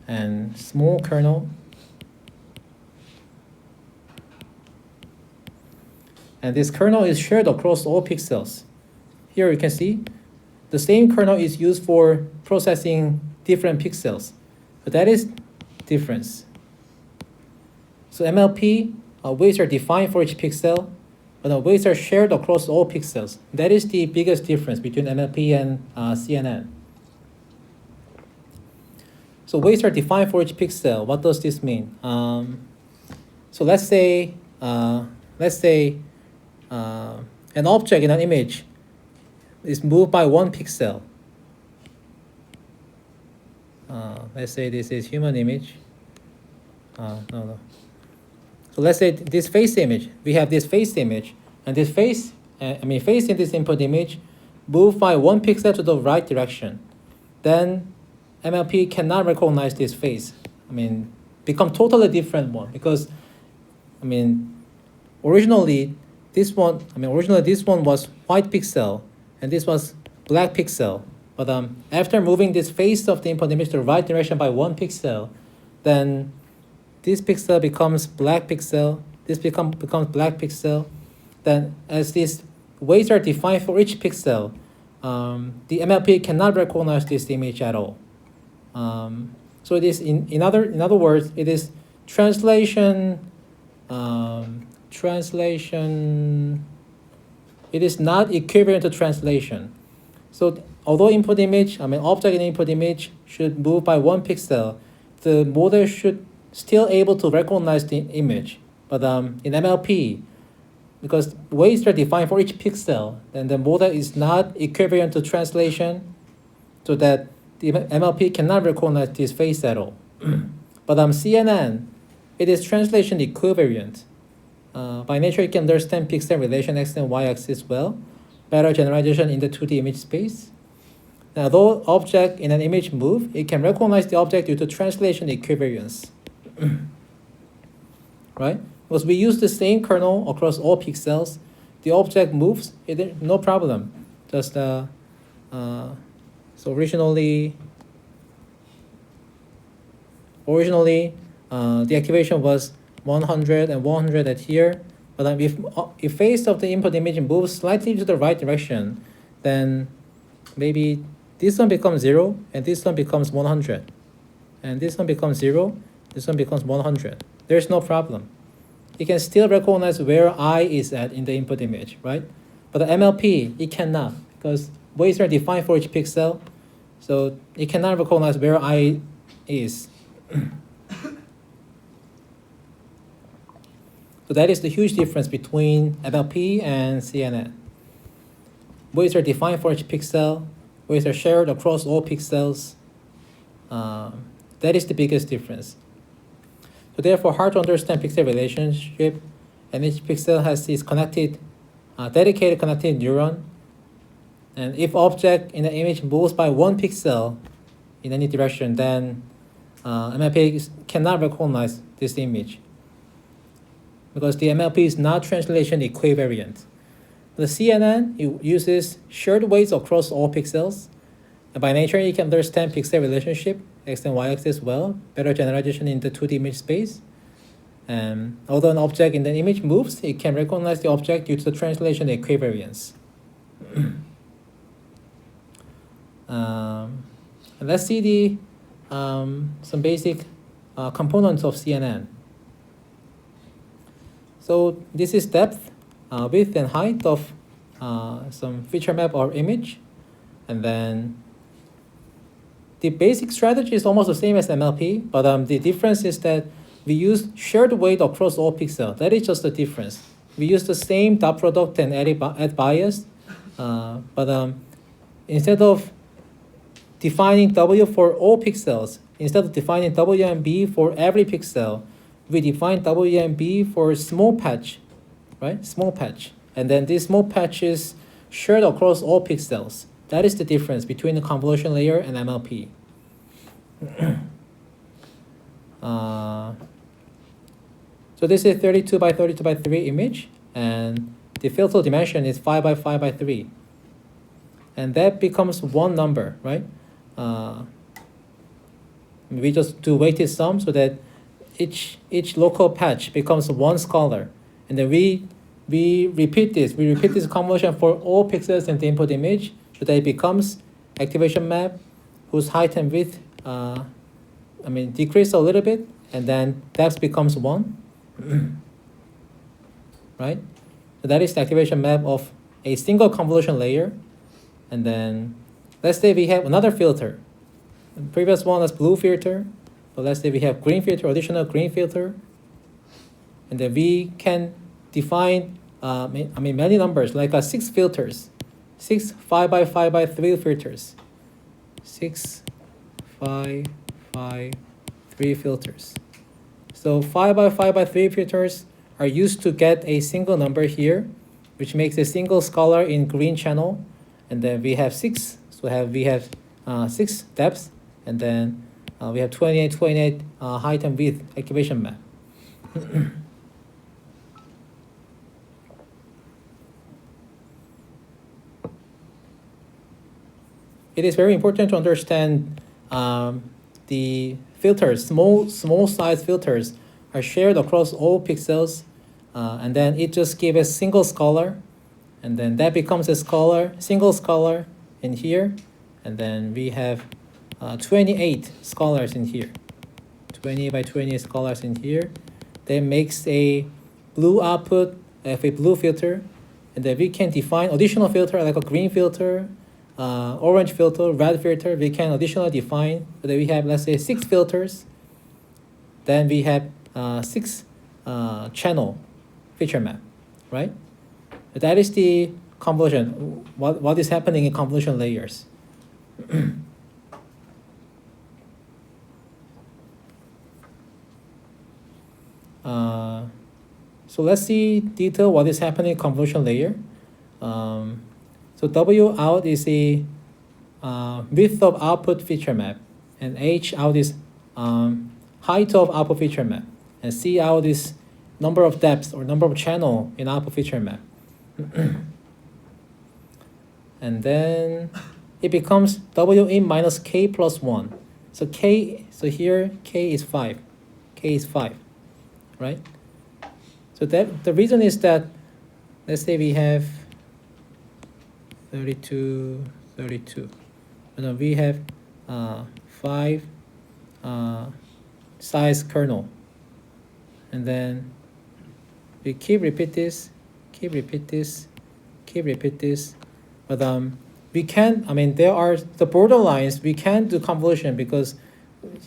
and small kernel, and this kernel is shared across all pixels. Here you can see the same kernel is used for processing different pixels, but that is difference. So MLP weights are defined for each pixel, but the weights are shared across all pixels. That is the biggest difference between MLP and CNN. So weights are defined for each pixel. What does this mean? So let's say an object in an image is moved by 1 pixel. Let's say this is human image. No. So let's say this face image. We have this face image, and this face, face in this input image, moved by 1 pixel to the right direction. Then MLP cannot recognize this face. Become totally different one, because originally this one was white pixel, and this was black pixel. But after moving this face of the input image to the right direction by 1 pixel, then this pixel becomes black pixel. This becomes black pixel. Then as this weights are defined for each pixel, the MLP cannot recognize this image at all. So it is in other words, it is translation. It is not equivalent to translation. So although object in input image should move by 1 pixel, the model should still able to recognize the image. But in MLP, because weights are defined for each pixel, then the model is not equivalent to translation, so that the MLP cannot recognize this face at all. But CNN, it is translation equivalent. By nature, it can understand pixel relation x and y axis well, better generalization in the 2D image space. Now, though object in an image move, it can recognize the object due to translation equivalence. Right? Because we use the same kernel across all pixels, the object moves, no problem. Just so originally the activation was 100 and 100 at here, but if face of the input image moves slightly to the right direction, then maybe this one becomes 0 and this one becomes 100, and this one becomes 0, this one becomes 100. There's no problem. It can still recognize where I is at in the input image, right? But the MLP, it cannot, because weights are defined for each pixel, so it cannot recognize where I is. So that is the huge difference between MLP and CNN. Weights are defined for each pixel, weights are shared across all pixels. That is the biggest difference. So therefore, hard to understand pixel relationship, and each pixel has this dedicated connected neuron. And if object in the image moves by 1 pixel in any direction, then MLP cannot recognize this image, because the MLP is not translation equivariant. The CNN, it uses shared weights across all pixels, and by nature, it can understand pixel relationship, x and y axis well, better generalization in the 2D image space. And although an object in the image moves, it can recognize the object due to the translation equivariance. And let's see some basic components of CNN. So this is depth, width, and height of some feature map or image. And then the basic strategy is almost the same as MLP, but the difference is that we use shared weight across all pixels. That is just the difference. We use the same dot product and add bias, but instead of defining W for all pixels, instead of defining W and B for every pixel, we define W and B for small patch, right? Small patch. And then this small patch is shared across all pixels. That is the difference between the convolution layer and MLP. So this is 32 by 32 by 3 image, and the filter dimension is 5 by 5 by 3. And that becomes one number, right? We just do weighted sum so that each local patch becomes one scalar. And then we repeat this. We repeat this convolution for all pixels in the input image so that it becomes activation map whose height and width decrease a little bit, and then depth becomes 1. Right? So that is the activation map of a single convolution layer. And then let's say we have another filter. The previous one was blue filter. But let's say we have green filter, additional green filter. And then we can define many numbers, like 6 filters. 6 5 by 5 by 3 filters. 6 5 5 3 filters. So 5 by 5 by 3 filters are used to get a single number here, which makes a single scalar in green channel. And then we have 6. So we have 6 depths, and then we have 28 height and width activation map. It is very important to understand the filters, small size filters are shared across all pixels, and then it just gives a single scalar, and then that becomes a scalar, single scalar in here, and then we have 28 scalars in here, 20 by 20 scalars in here. That makes a blue output of a blue filter, and then we can define additional filter like a green filter, orange filter, red filter. We can additionally define so that we have, let's say, 6 filters. Then we have 6 channel feature map, right? That is the convolution. What is happening in convolution layers? So let's see detail what is happening in convolution layer. So W out is the width of output feature map, and H out is height of output feature map, and C out is number of depths or number of channel in output feature map. And then it becomes W in minus K plus 1. So here K is 5. K is 5, right? So that the reason is that, let's say we have 32, and then we have 5 size kernel, and then we keep repeat this, but we can, there are the borderlines, we can do convolution because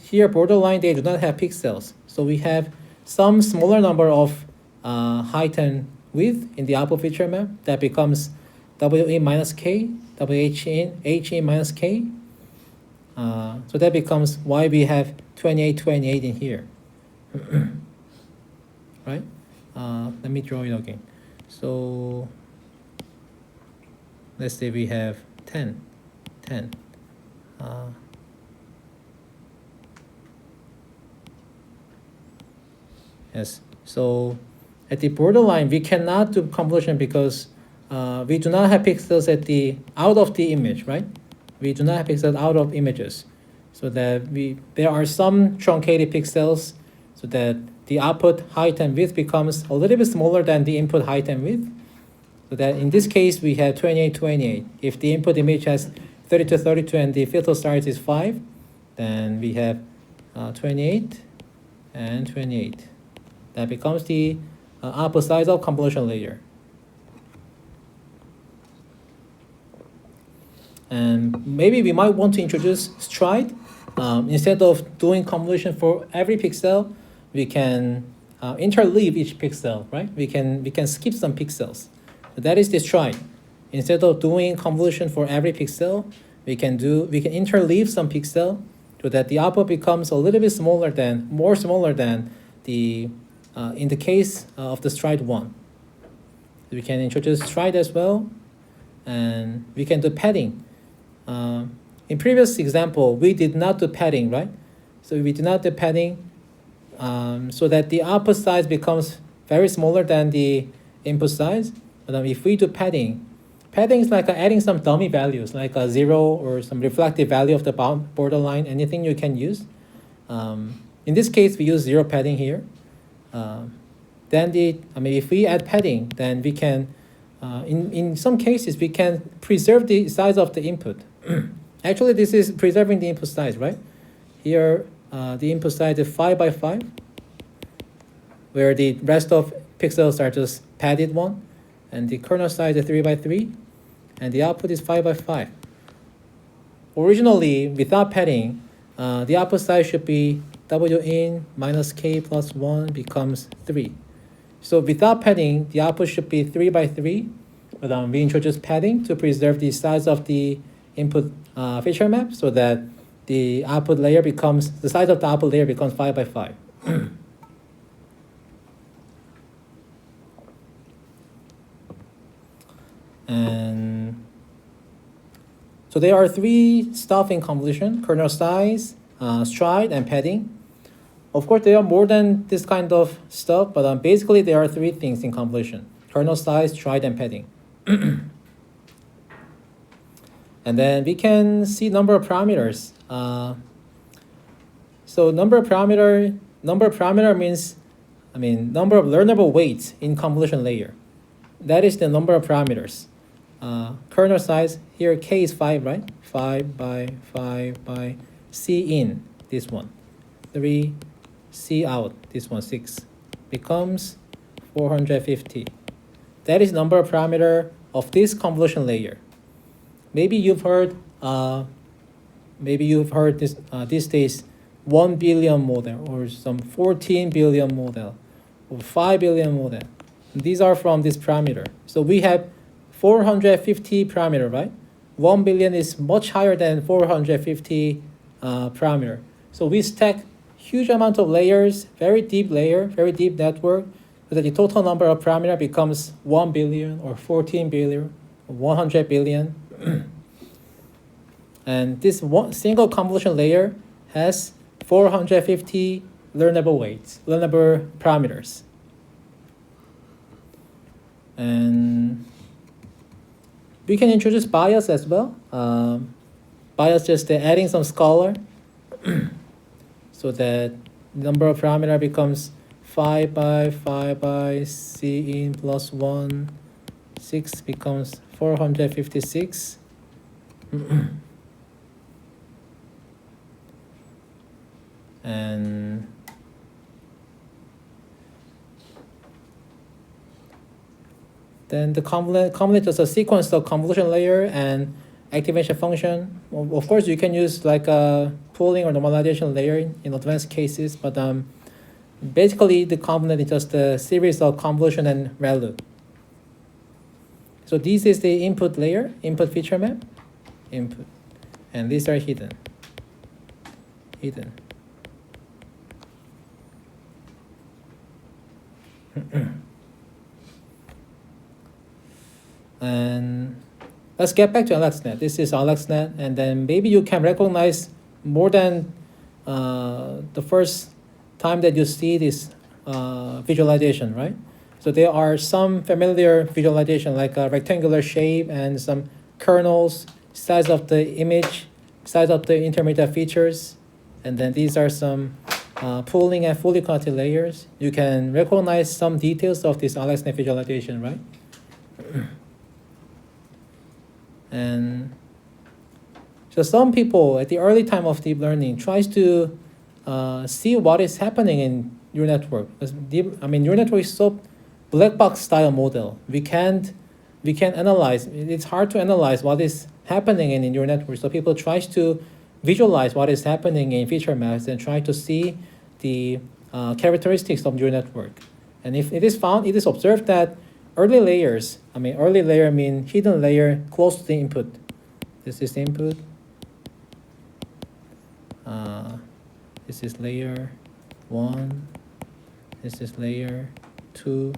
here borderline, they do not have pixels, so we have some smaller number of height and width in the output feature map that becomes W in minus K, H in minus K. So that becomes why we have 28 in here. Right? Let me draw it again. So let's say we have 10. Yes, so at the borderline, we cannot do convolution because we do not have pixels at the out of the image, right? We do not have pixels out of images, so that there are some truncated pixels, so that the output height and width becomes a little bit smaller than the input height and width. So that in this case we have 28. If the input image has 32 and the filter size is 5, then we have 28 and 28. That becomes the output size of convolution layer. And maybe we might want to introduce stride. Instead of doing convolution for every pixel, we can interleave each pixel, right? We can skip some pixels. So that is the stride. Instead of doing convolution for every pixel, we can interleave some pixel so that the output becomes a little bit more smaller than the in the case of the stride 1. We can introduce stride as well, and we can do padding. In previous example, we did not do padding, right? So we did not do padding so that the output size becomes very smaller than the input size. But if we do padding is like adding some dummy values, like a 0 or some reflective value of the borderline, anything you can use. In this case, we use 0 padding here. Then if we add padding, then we can, in some cases, we can preserve the size of the input. Actually, this is preserving the input size, right? Here, the input size is 5 by 5, where the rest of pixels are just padded one, and the kernel size is 3 by 3, and the output is 5 by 5. Originally, without padding, the output size should be W in minus K plus 1 becomes 3. So without padding, the output should be 3 by 3, but we introduce padding to preserve the size of the input feature map so that the output layer becomes, the size of the output layer becomes 5 by 5. And so there are 3 stuff in convolution: kernel size, stride, and padding. Of course, there are more than this kind of stuff, but basically there are 3 things in convolution: kernel size, stride, and padding. And then we can see number of parameters. So number of parameter means, number of learnable weights in convolution layer. that is the number of parameters. Kernel size, here k is 5, right? 5 by 5 by c in, this one. 3, c out, this one, 6. Becomes 450. That is number of parameter of this convolution layer. Maybe you've heard this these days 1 billion model or some 14 billion model or 5 billion model. These are from this parameter. So we have 450 parameter, right? 1 billion is much higher than 450 parameter. So we stack huge amount of layers, very deep layer, very deep network, so that the total number of parameter becomes 1 billion or 14 billion or 100 billion. And this one single convolution layer has 450 learnable weights, learnable parameters. And we can introduce bias as well. Bias just adding some scalar so that the number of parameter becomes 5 by c in plus 1, 6 becomes 456. And then the convolute is a sequence of convolution layer and activation function. Well, of course, you can use like a pooling or normalization layer in advanced cases, but basically the convolute is just a series of convolution and ReLU. So this is the input layer, input feature map, input, and these are hidden. And let's get back to AlexNet. This is AlexNet, and then maybe you can recognize more than the first time that you see this visualization, right? So there are some familiar visualization like a rectangular shape and some kernels, size of the image, size of the intermediate features, and then these are some pooling and fully connected layers. You can recognize some details of this AlexNet visualization, right? And so some people at the early time of deep learning tries to see what is happening in neural network. Neural network is so black box style model. We can't analyze. It's hard to analyze what is happening in neural network. So people try to visualize what is happening in feature maps and try to see the characteristics of neural network. And if it is found, it is observed that early layers, early layer mean hidden layer close to the input. This is the input. This is layer 1. This is layer 2.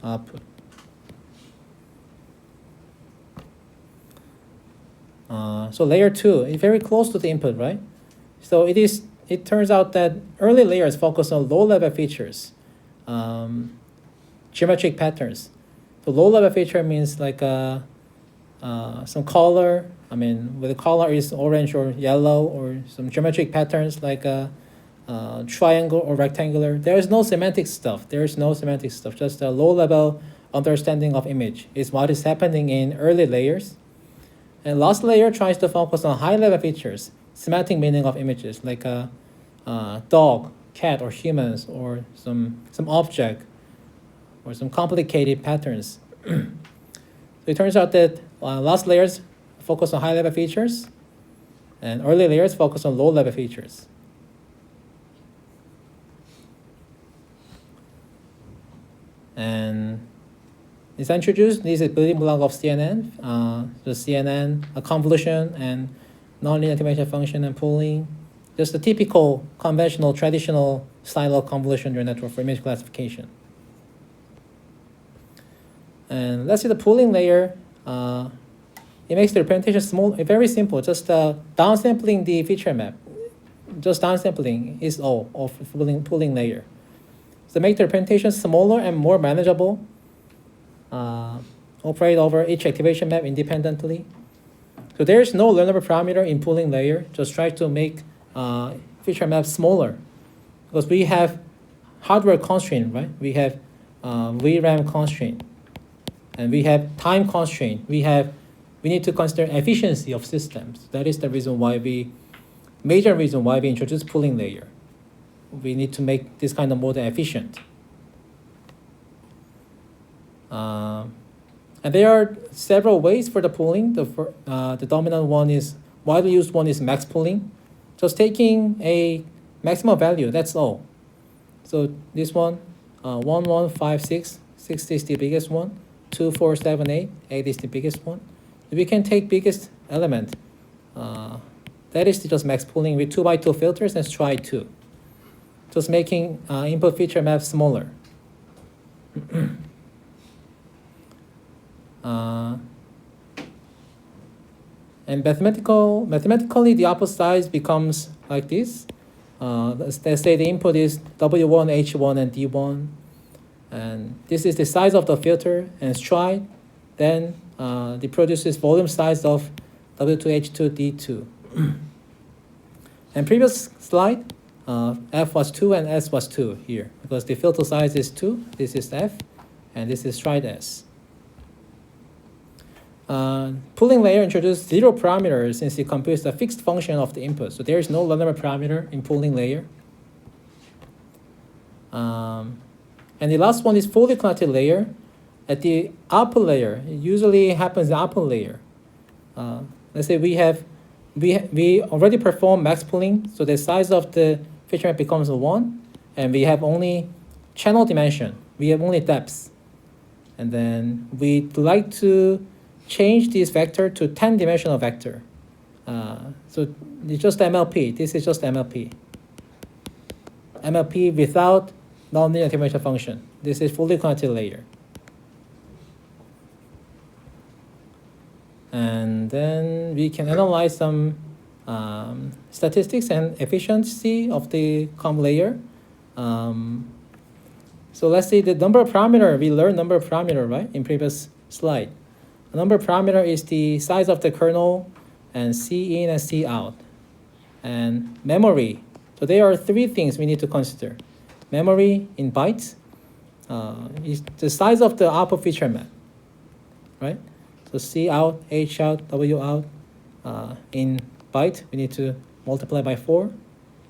Output. So layer 2 is very close to the input, right? So it turns out that early layers focus on low-level features. Geometric patterns. So low-level feature means like some color. Where the color is orange or yellow, or some geometric patterns like a triangle or rectangular. There is no semantic stuff. Just a low-level understanding of image is what is happening in early layers. And last layer tries to focus on high-level features, semantic meaning of images like a dog, cat, or humans, or some object, or some complicated patterns. So it turns out that last layers focus on high-level features, and early layers focus on low-level features. And it's introduced. This is building block of CNN. The CNN, a convolution, and nonlinear activation function and pooling. Just a typical, conventional, traditional style of convolution neural network for image classification. And let's see the pooling layer. It makes the representation small, very simple. Just downsampling the feature map. Just downsampling is all of pooling layer. So make the representation smaller and more manageable. Operate over each activation map independently. So there is no learnable parameter in pooling layer. Just try to make feature maps smaller, because we have hardware constraint, right? We have VRAM constraint, and we have time constraint. We need to consider efficiency of systems. That is the reason why major reason why we introduce pooling layer. We need to make this kind of model efficient. And there are several ways for the pooling. The dominant one is, widely used one is max pooling. Just taking a maximum value, that's all. So this one, 1, 1, 5, 6, 6 is the biggest one, 2, 4, 7, 8, 8 is the biggest one. We can take biggest element. That is just max pooling with 2x2 filters and try 2. Just making input feature map smaller. And mathematically, the output size becomes like this. Let's say the input is W1, H1, and D1. And this is the size of the filter and stride. Then it produces volume size of W2, H2, D2. And previous slide, F was 2 and S was 2 here, because the filter size is 2. This is F, and this is stride S. Pooling layer introduced 0 parameters since it computes the fixed function of the input. So there is no random parameter in pooling layer. And the last one is fully connected layer. At the output layer, it usually happens in the output layer. Let's say we already perform max pooling, so the size of the feature map becomes 1, and we have only channel dimension. We have only depths. And then we'd like to change this vector to 10-dimensional vector. So it's just MLP. This is just MLP. MLP without nonlinear dimensional function. This is fully connected layer. And then we can analyze some statistics and efficiency of the COM layer. So let's see the number of parameter. We learned number of parameter, right, in previous slide. The number of parameter is the size of the kernel and C in and C out. And memory. So there are 3 things we need to consider. Memory in bytes is the size of the output feature map, right? So C out, H out, W out in byte, we need to multiply by 4.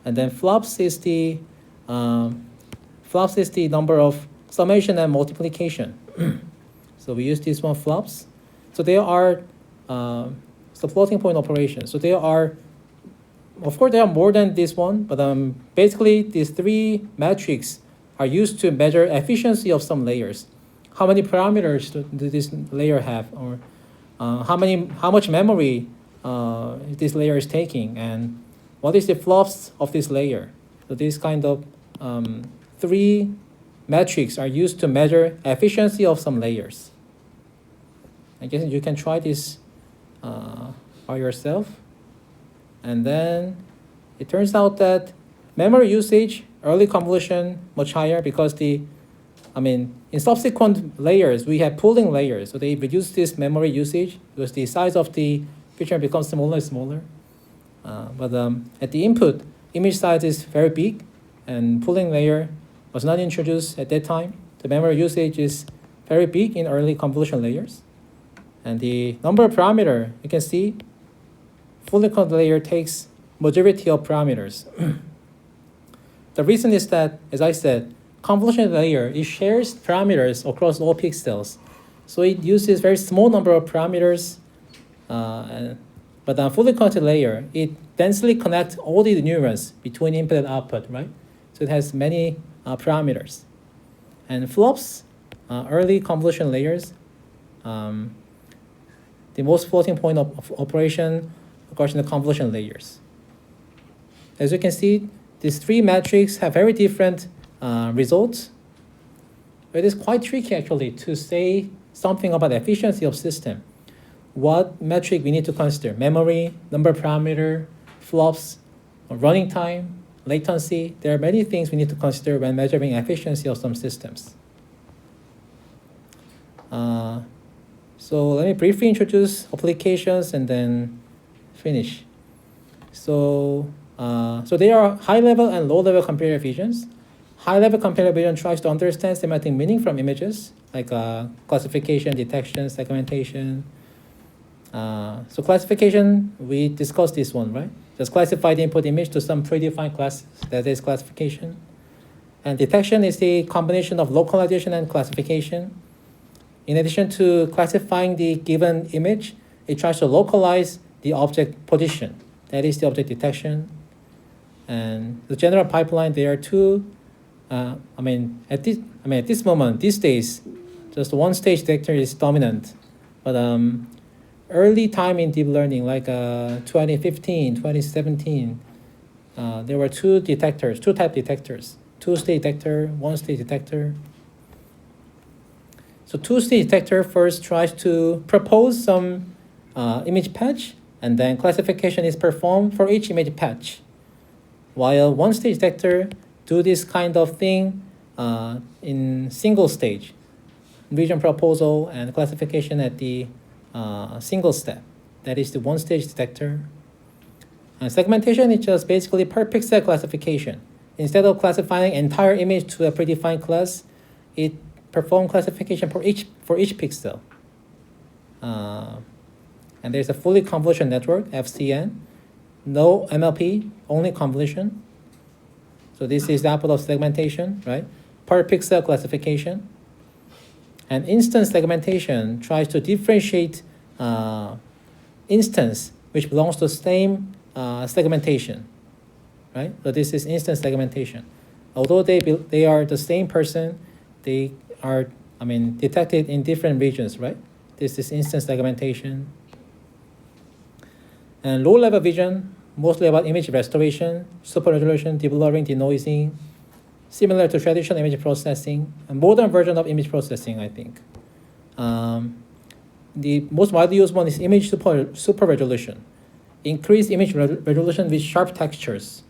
And then flops is the number of summation and multiplication. So we use this one, flops. So there are the floating point operations. So there are, of course, there are more than this one, but basically these 3 metrics are used to measure efficiency of some layers. How many parameters do this layer have, or how much memory this layer is taking, and what is the flops of this layer. So these kind of 3 metrics are used to measure efficiency of some layers. I guess you can try this by yourself. And then it turns out that memory usage, early convolution, much higher because in subsequent layers, we have pooling layers. So they reduce this memory usage because the size of the feature becomes smaller and smaller. But at the input, image size is very big, and pooling layer was not introduced at that time. The memory usage is very big in early convolution layers. And the number of parameter, you can see, fully connected layer takes majority of parameters. The reason is that, as I said, convolution layer, it shares parameters across all pixels. So it uses very small number of parameters, but on fully connected layer, it densely connects all the neurons between input and output, right? So it has many parameters. And flops, early convolution layers, the most floating point of operation occurs in the convolution layers. As you can see, these 3 metrics have very different results. It is quite tricky actually to say something about the efficiency of system. What metric we need to consider? Memory, number parameter, flops, running time, latency. There are many things we need to consider when measuring efficiency of some systems. So let me briefly introduce applications and then finish. So there are high-level and low-level computer visions. high-level computer vision tries to understand semantic meaning from images, like classification, detection, segmentation. So classification, we discussed this one, right? Just classify the input image to some predefined class. That is classification. And detection is the combination of localization and classification. In addition to classifying the given image, it tries to localize the object position. That is the object detection. And the general pipeline, there are two. At this moment, these days, just one stage detector is dominant. But early time in deep learning, like 2015, 2017, there were two type detectors. Two-stage detector, one-stage detector. So two-stage detector first tries to propose some image patch, and then classification is performed for each image patch. While one-stage detector do this kind of thing in single stage, region proposal and classification at the single step. That is the one-stage detector. And segmentation is just basically per pixel classification. Instead of classifying entire image to a predefined class, it performs classification for each pixel. And there's a fully convolution network, FCN. No MLP, only convolution. So this is the output of segmentation, right? Per pixel classification. And instance segmentation tries to differentiate instance which belongs to the same segmentation, right? So this is instance segmentation. Although they are the same person, they are detected in different regions, right? This is instance segmentation. And low-level vision, mostly about image restoration, super resolution, deblurring, denoising, similar to traditional image processing, a modern version of image processing, I think. The most widely used one is image super resolution. Increased image resolution with sharp textures.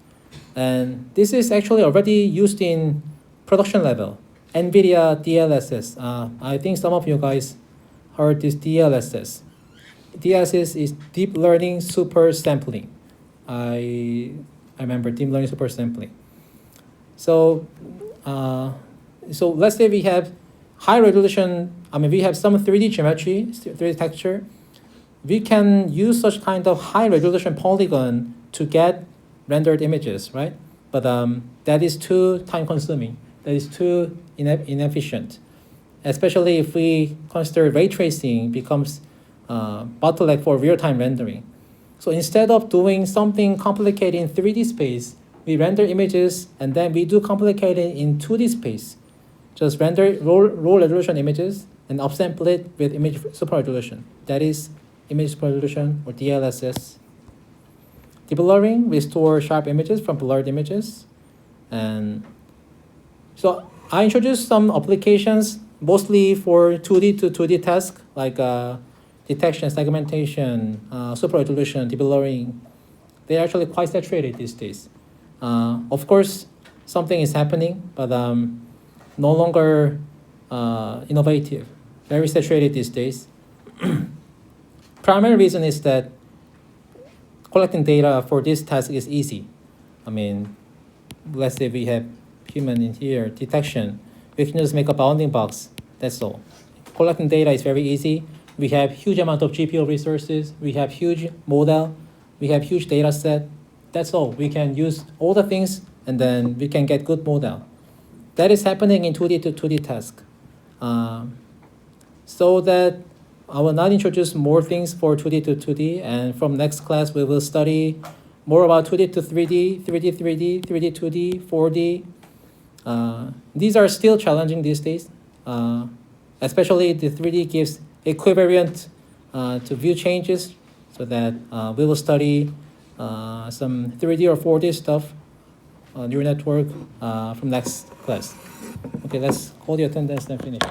And this is actually already used in production level. NVIDIA DLSS. I think some of you guys heard this DLSS. DLSS is deep learning super sampling. I remember deep learning super sampling. So let's say we have high resolution. We have some 3D geometry, 3D texture. We can use such kind of high resolution polygon to get rendered images, right? But that is too time consuming. That is too inefficient. Especially if we consider ray tracing becomes bottleneck for real-time rendering. So instead of doing something complicated in 3D space, we render images and then we do complicated in 2D space. Just render low resolution images and upsample it with image super resolution. That is image super resolution or DLSS. Deblurring, restore sharp images from blurred images. And so I introduced some applications mostly for 2D to 2D tasks like detection, segmentation, super resolution, deblurring. They're actually quite saturated these days. Of course, something is happening, but no longer innovative. Very saturated these days. Primary reason is that collecting data for this task is easy. Let's say we have human in here, detection. We can just make a bounding box, that's all. Collecting data is very easy. We have huge amount of GPU resources. We have huge model. We have huge data set. That's all. We can use all the things and then we can get good model. That is happening in 2D to 2D task. So that I will not introduce more things for 2D to 2D, and from next class we will study more about 2D to 3D, 3D, 3D, 3D, 2D, 4D. These are still challenging these days, especially the 3D gives equivariant to view changes, so that we will study some 3D or 4D stuff, neural network from next class. Okay, let's hold the attendance and finish.